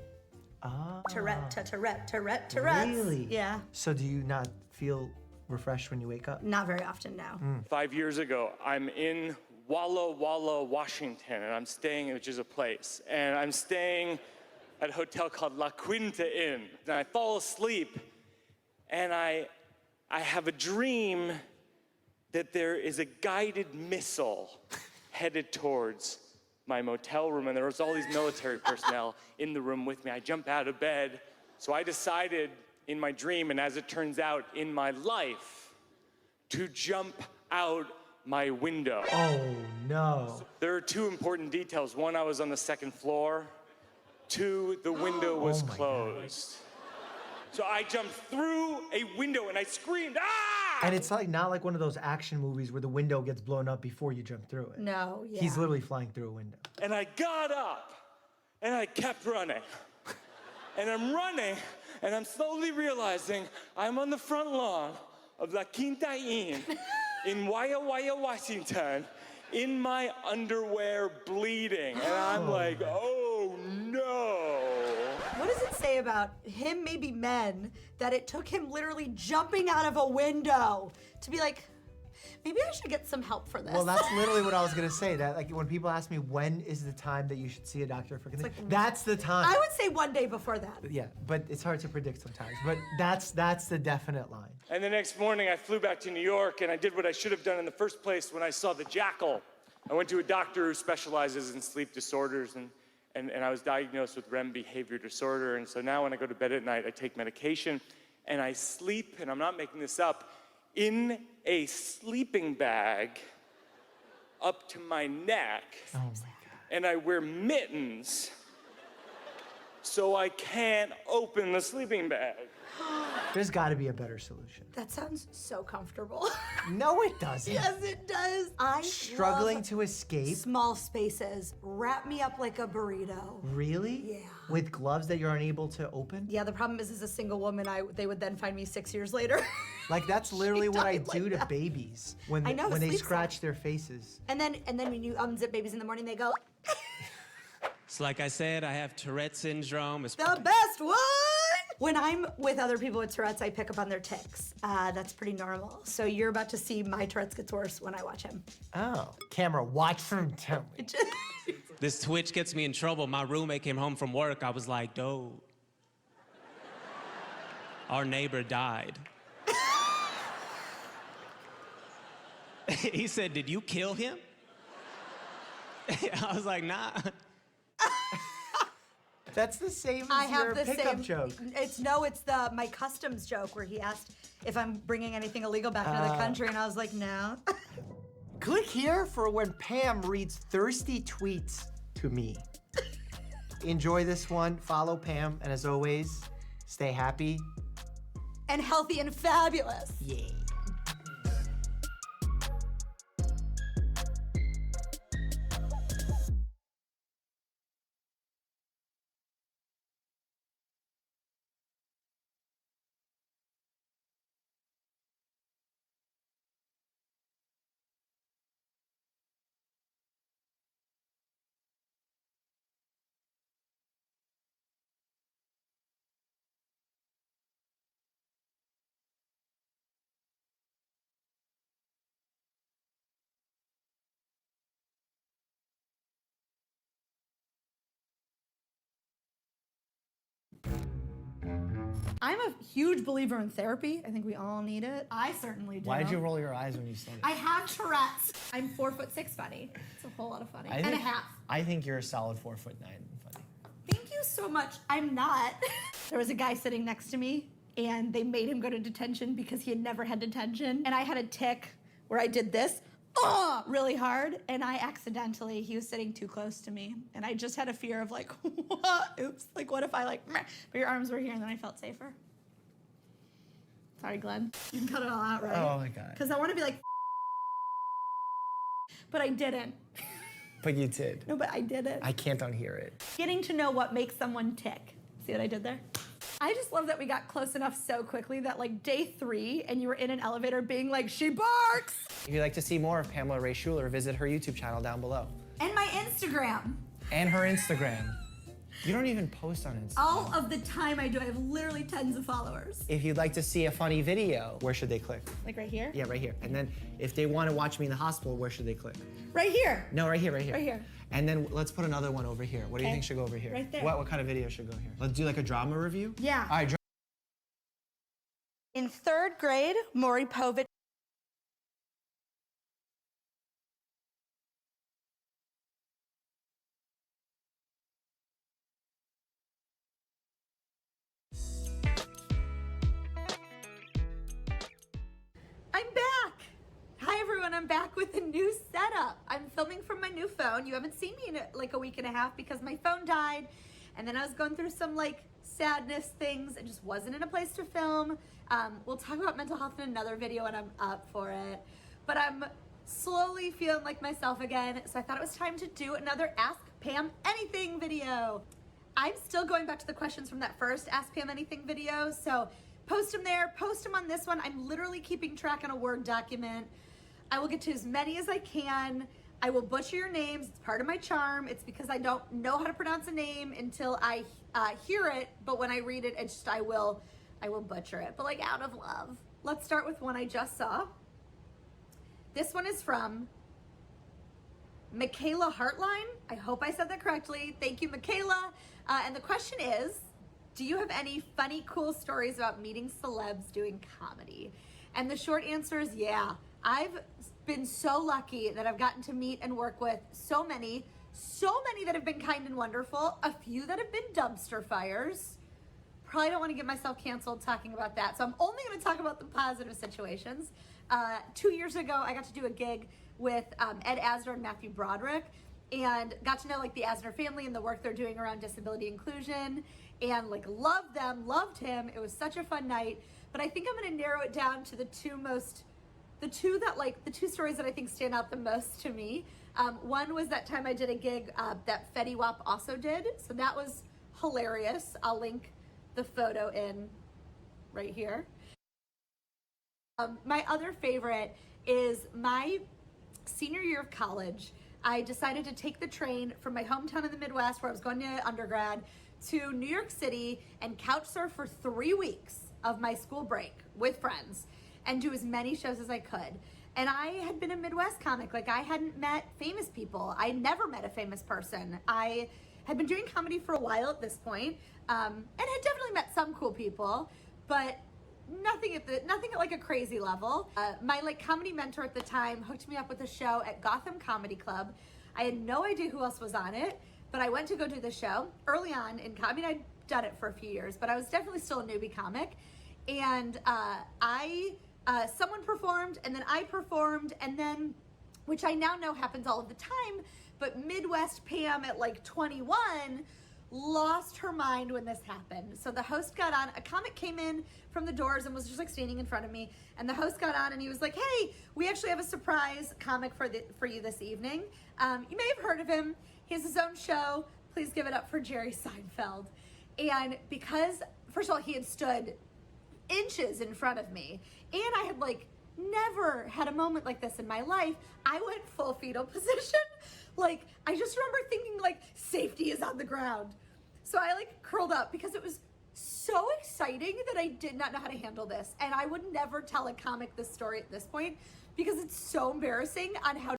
Ah. Tourette's. Really? Yeah. So do you not feel refreshed when you wake up? Not very often, no. 5 years ago, I'm in Walla Walla, Washington, and I'm staying, which is a place, and I'm staying at a hotel called La Quinta Inn. And I fall asleep, and I have a dream that there is a guided missile headed towards my motel room, and there was all these military personnel in the room with me. I jump out of bed, so I decided in my dream, and as it turns out, in my life, to jump out my window. Oh, no. There are two important details. One, I was on the second floor. Two, the window was closed. So I jumped through a window and I screamed, ah! And it's like not like one of those action movies where the window gets blown up before you jump through it. No, yeah. He's literally flying through a window. And I got up and I kept running. And I'm running and I'm slowly realizing I'm on the front lawn of La Quinta Inn in Walla Walla, Washington, in my underwear bleeding. And I'm like, oh no. What does it say about him, maybe men, that it took him literally jumping out of a window to be like, maybe I should get some help for this? Well, that's literally what I was gonna say. That like when people ask me when is the time that you should see a doctor for things, that's the time. I would say one day before that. Yeah, but it's hard to predict sometimes. But that's the definite line. And the next morning I flew back to New York and I did what I should have done in the first place when I saw the jackal. I went to a doctor who specializes in sleep disorders and I was diagnosed with REM behavior disorder. And so now when I go to bed at night, I take medication and I sleep, and I'm not making this up, in a sleeping bag up to my neck. Oh my God. And I wear mittens so I can't open the sleeping bag. There's got to be a better solution. That sounds so comfortable. No, it doesn't. Yes, it does. I Struggling love to escape. small spaces. Wrap me up like a burrito. Really? Yeah. With gloves that you're unable to open? Yeah, the problem is, as a single woman, they would then find me 6 years later. Like that's literally what I died do like to that. babies when I know, when they sleep scratch their faces. And then when you unzip babies in the morning, they go, So like I said, I have Tourette syndrome. It's the best one! When I'm with other people with Tourette's, I pick up on their tics. That's pretty normal. So you're about to see my Tourette's gets worse when I watch him. Oh, camera, watch from tell me. This Twitch gets me in trouble. My roommate came home from work. I was like, dude, our neighbor died. He said, did you kill him? I was like, nah. That's the same as I have your the pickup same joke. It's my customs joke where he asked if I'm bringing anything illegal back into the country, and I was like, no. Click here for when Pam reads thirsty tweets to me. Enjoy this one. Follow Pam, and as always, stay happy. And healthy and fabulous. Yeah. I'm a huge believer in therapy. I think we all need it. I certainly do. Why did you roll your eyes when you said it? I have Tourette's. I'm 4'6" funny. It's a whole lot of funny. And a half. I think you're a solid 4'9" funny. Thank you so much. I'm not. There was a guy sitting next to me, and they made him go to detention because he had never had detention. And I had a tick where I did this really hard, and I accidentally, he was sitting too close to me, and I just had a fear of like, oops, like what if I like, meh, but your arms were here, and then I felt safer. Sorry, Glenn. You can cut it all out, right? Oh my God. Because I want to be like, but I didn't. But you did. No, but I didn't. I can't unhear it. Getting to know what makes someone tick. See what I did there? I just love that we got close enough so quickly that like day 3 and you were in an elevator being like, she barks! If you'd like to see more of Pamela Ray Schuler, visit her YouTube channel down below. And my Instagram. And her Instagram. You don't even post on Instagram. All of the time I do. I have literally tons of followers. If you'd like to see a funny video, where should they click? Like right here? Yeah, right here. And then if they want to watch me in the hospital, where should they click? Right here. No, right here, right here. Right here. And then let's put another one over here. What do you Okay. think should go over here? Right there. What kind of video should go here? Let's do like a drama review? Yeah. All right, In 3rd grade, Maury Povich. I'm back. Hi everyone, I'm back with a new setup. I'm filming from my new phone. You haven't seen me in like a week and a half because my phone died, and then I was going through some like sadness things. It just wasn't in a place to film. We'll talk about mental health in another video when I'm up for it. But I'm slowly feeling like myself again, so I thought it was time to do another Ask Pam Anything video. I'm still going back to the questions from that first Ask Pam Anything video, so post them there, post them on this one. I'm literally keeping track on a Word document. I will get to as many as I can. I will butcher your names. It's part of my charm. It's because I don't know how to pronounce a name until I hear it, but when I read it, it's just I will butcher it, but like out of love. Let's start with one I just saw. This one is from Michaela Hartline. I hope I said that correctly. Thank you, Michaela. And the question is, do you have any funny, cool stories about meeting celebs doing comedy? And the short answer is yeah. I've been so lucky that I've gotten to meet and work with so many that have been kind and wonderful, a few that have been dumpster fires. Probably don't want to get myself canceled talking about that, so I'm only going to talk about the positive situations. 2 years ago, I got to do a gig with Ed Asner and Matthew Broderick, and got to know like the Asner family and the work they're doing around disability inclusion, and like loved them, loved him. It was such a fun night. But I think I'm going to narrow it down to the two stories that I think stand out the most to me. One was that time I did a gig that Fetty Wap also did, so that was hilarious. I'll link the photo in right here. My other favorite is my senior year of college. I decided to take the train from my hometown in the Midwest, where I was going to undergrad, to New York City and couch surf for 3 weeks of my school break with friends and do as many shows as I could. And I had been a Midwest comic. Like, I hadn't met famous people. I never met a famous person. I had been doing comedy for a while at this point, and had definitely met some cool people, but nothing at like a crazy level. My like comedy mentor at the time hooked me up with a show at Gotham Comedy Club. I had no idea who else was on it, but I went to go do the show early on in comedy. I'd done it for a few years, but I was definitely still a newbie comic. And someone performed, and then I performed, and then, which I now know happens all of the time, but Midwest Pam at like 21 lost her mind when this happened. So the host got on, a comic came in from the doors and was just like standing in front of me, and the host got on and he was like, hey, we actually have a surprise comic for you this evening. You may have heard of him. He has his own show. Please give it up for Jerry Seinfeld. And because, first of all, he had stood inches in front of me, and I had like never had a moment like this in my life, I went full fetal position. Like, I just remember thinking like safety is on the ground. So I like curled up because it was so exciting that I did not know how to handle this. And I would never tell a comic this story at this point because it's so embarrassing on how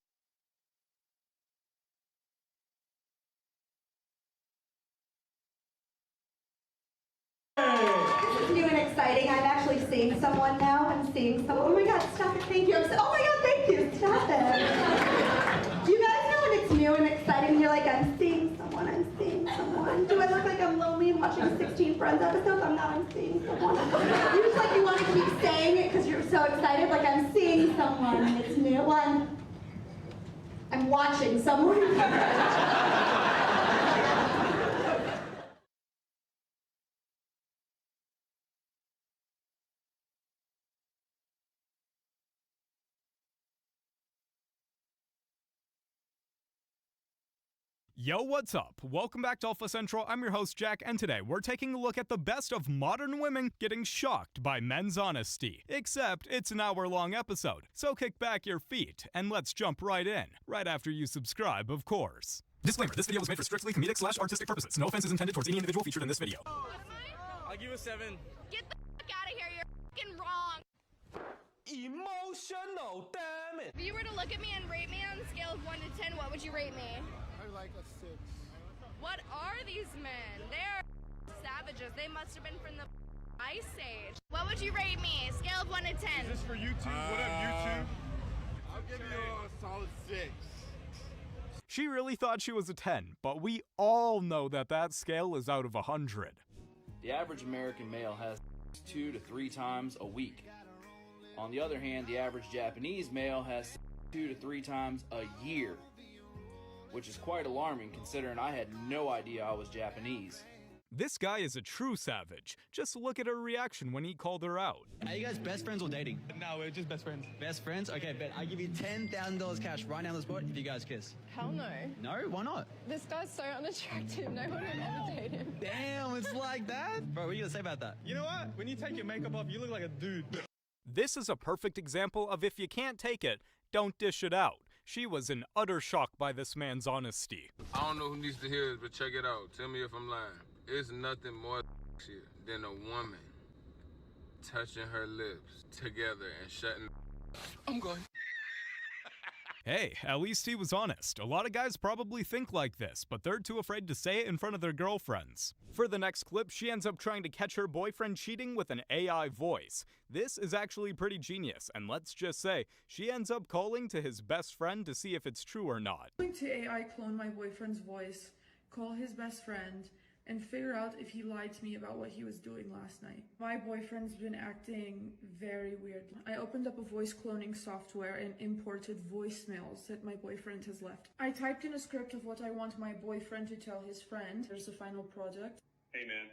Hey! exciting. I'm actually seeing someone now. I'm seeing someone. Oh my God, stop it. Thank you. Oh my God, thank you. Stop it. You guys know when it's new and exciting and you're like, I'm seeing someone. I'm seeing someone. Do I look like I'm lonely and watching 16 Friends episodes? I'm not. I'm seeing someone. You're just like, you want to keep saying it because you're so excited. Like, I'm seeing someone and it's new. Well, I'm watching someone. Yo, what's up? Welcome back to Alpha Central. I'm your host, Jack, and today we're taking a look at the best of modern women getting shocked by men's honesty. Except it's an hour-long episode, so kick back your feet and let's jump right in, right after you subscribe, of course. Disclaimer, this video was made for strictly comedic/artistic purposes. No offense is intended towards any individual featured in this video. I'll give you a 7. Get the fuck out of here, you're fucking wrong. Emotional, damn it. If you were to look at me and rate me on a scale of 1 to 10, what would you rate me? I like a 6. What are these men? They're savages. They must have been from the Ice Age. What would you rate me? Scale of 1 to 10. Is this for YouTube? What up, YouTube? I'll give you a solid 6. She really thought she was a 10, but we all know that that scale is out of 100. The average American male has 2 to 3 times a week. On the other hand, the average Japanese male has 2 to 3 times a year, which is quite alarming considering I had no idea I was Japanese. This guy is a true savage. Just look at her reaction when he called her out. Are you guys best friends or dating? No, we're just best friends. Best friends? Okay, bet. I give you $10,000 cash right now on the spot if you guys kiss. Hell no. No? Why not? This guy's so unattractive. No one would ever date him. Damn, it's like that? Bro, what are you gonna say about that? You know what? When you take your makeup off, you look like a dude. This is a perfect example of if you can't take it, don't dish it out. She was in utter shock by this man's honesty. I don't know who needs to hear this, but check it out. Tell me if I'm lying. It's nothing more shit than a woman touching her lips together and shutting. I'm going. Hey, at least he was honest. A lot of guys probably think like this, but they're too afraid to say it in front of their girlfriends. For the next clip, she ends up trying to catch her boyfriend cheating with an AI voice. This is actually pretty genius, and let's just say, she ends up calling to his best friend to see if it's true or not. I'm going to AI clone my boyfriend's voice, call his best friend, and figure out if he lied to me about what he was doing last night. My boyfriend's been acting very weird. I opened up a voice cloning software and imported voicemails that my boyfriend has left. I typed in a script of what I want my boyfriend to tell his friend. There's the final project. Hey man,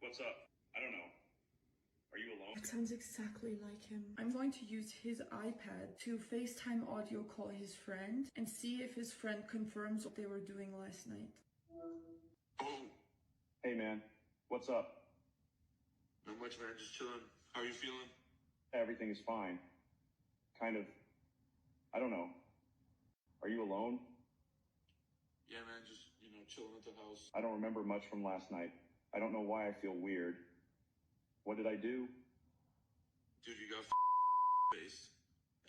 what's up? I don't know. Are you alone? It sounds exactly like him. I'm going to use his iPad to FaceTime audio call his friend and see if his friend confirms what they were doing last night. Hey man, what's up? Not much, man. Just chilling. How are you feeling? Everything is fine. Kind of. I don't know. Are you alone? Yeah, man. Just, chilling at the house. I don't remember much from last night. I don't know why I feel weird. What did I do? Dude, you got faced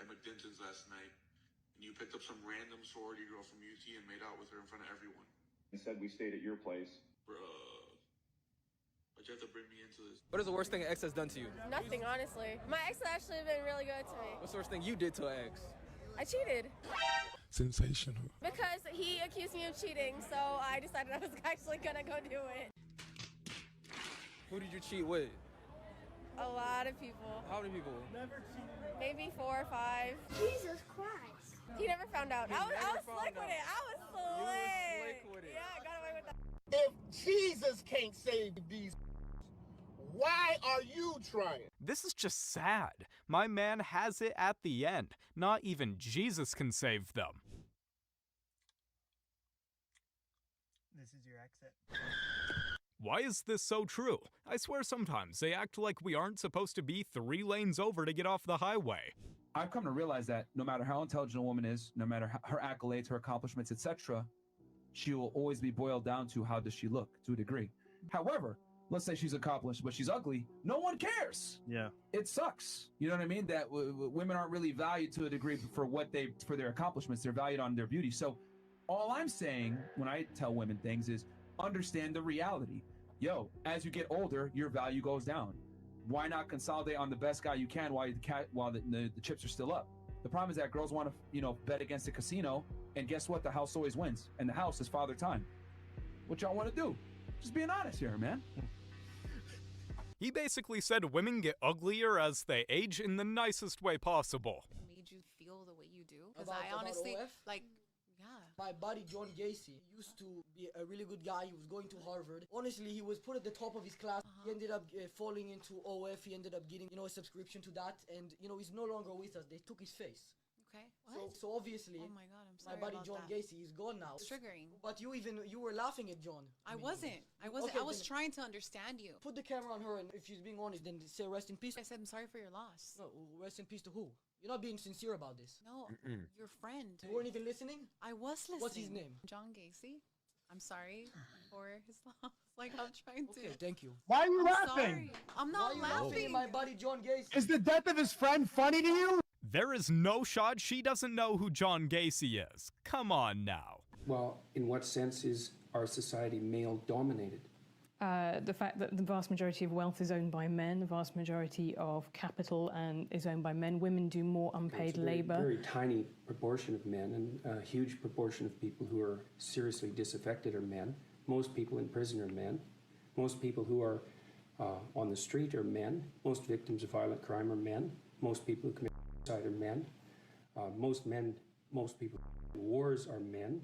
at McDinton's last night, and you picked up some random sorority girl from UT and made out with her in front of everyone. You said we stayed at your place. Bruh. Why'd you have to bring me into this? What is the worst thing an ex has done to you? Nothing, honestly. My ex has actually been really good to me. What's the worst thing you did to an ex? I cheated. Sensational. Because he accused me of cheating, so I decided I was actually gonna go do it. Who did you cheat with? A lot of people. How many people? Maybe 4 or 5. Jesus Christ. He never found out. I was slick with it. I was slick. With it. Yeah, I got away with that. If Jesus can't save these, why are you trying? This is just sad. My man has it at the end. Not even Jesus can save them. This is your exit. Why is this so true? I swear sometimes they act like we aren't supposed to be 3 lanes over to get off the highway. I've come to realize that no matter how intelligent a woman is, no matter her accolades, her accomplishments, etc., she will always be boiled down to how does she look to a degree. However, let's say she's accomplished, but she's ugly. No one cares. Yeah. It sucks. You know what I mean? That women aren't really valued to a degree for their accomplishments. They're valued on their beauty. So all I'm saying when I tell women things is understand the reality. Yo, as you get older, your value goes down. Why not consolidate on the best guy you can while the chips are still up? The problem is that girls want to, bet against the casino, and guess what? The house always wins, and the house is father time. What y'all want to do? Just being honest here, man. He basically said women get uglier as they age in the nicest way possible. Made you feel the way you do? Because I honestly, like, yeah. My buddy John Gacy used to be a really good guy. He was going to Harvard. Honestly, he was put at the top of his class. He ended up falling into OF. He ended up getting, a subscription to that. And, he's no longer with us. They took his face. Okay. What? So obviously, oh my God, I'm sorry my buddy about John that. Gacy, he's gone now. It's triggering. But you were laughing at John. I wasn't. Okay, I was trying to understand you. Put the camera on her, and if she's being honest, then say rest in peace. I said I'm sorry for your loss. No, rest in peace to who? You're not being sincere about this. No, your friend. You weren't even listening? I was listening. What's his name? John Gacy. I'm sorry for his loss. Like, I'm trying to. Okay, thank you. Why are you laughing? Sorry. I'm not Why are you laughing at my buddy John Gacy? Is the death of his friend funny to you? There is no shot she doesn't know who John Gacy is. Come on now. Well, in what sense is our society male-dominated? The fact that the vast majority of wealth is owned by men, the vast majority of capital is owned by men. Women do more unpaid labor. Very tiny proportion of men, and a huge proportion of people who are seriously disaffected are men. Most people in prison are men. Most people who are on the street are men. Most victims of violent crime are men. Most people who commit suicide are men. Most people in wars are men.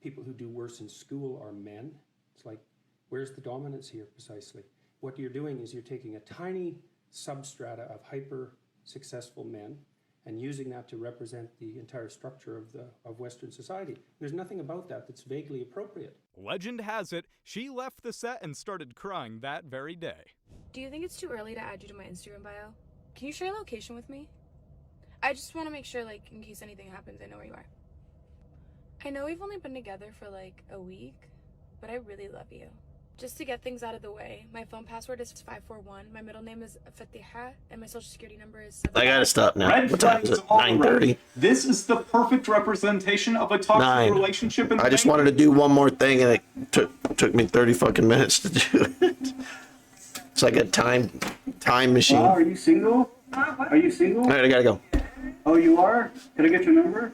People who do worse in school are men. It's like, where's the dominance here precisely? What you're doing is you're taking a tiny substrata of hyper-successful men and using that to represent the entire structure of Western society. There's nothing about that that's vaguely appropriate. Legend has it, she left the set and started crying that very day. Do you think it's too early to add you to my Instagram bio? Can you share your location with me? I just want to make sure, like, in case anything happens, I know where you are. I know we've only been together for like a week, but I really love you. Just to get things out of the way, my phone password is 541, my middle name is Fatiha, and my social security number is... I gotta stop now. What time is it? 9:30. This is the perfect representation of a toxic relationship. I just wanted to do one more thing, and it took me 30 fucking minutes to do it. It's like a time machine. Are you single? Are you single? All right, I gotta go. Oh, you are? Can I get your number?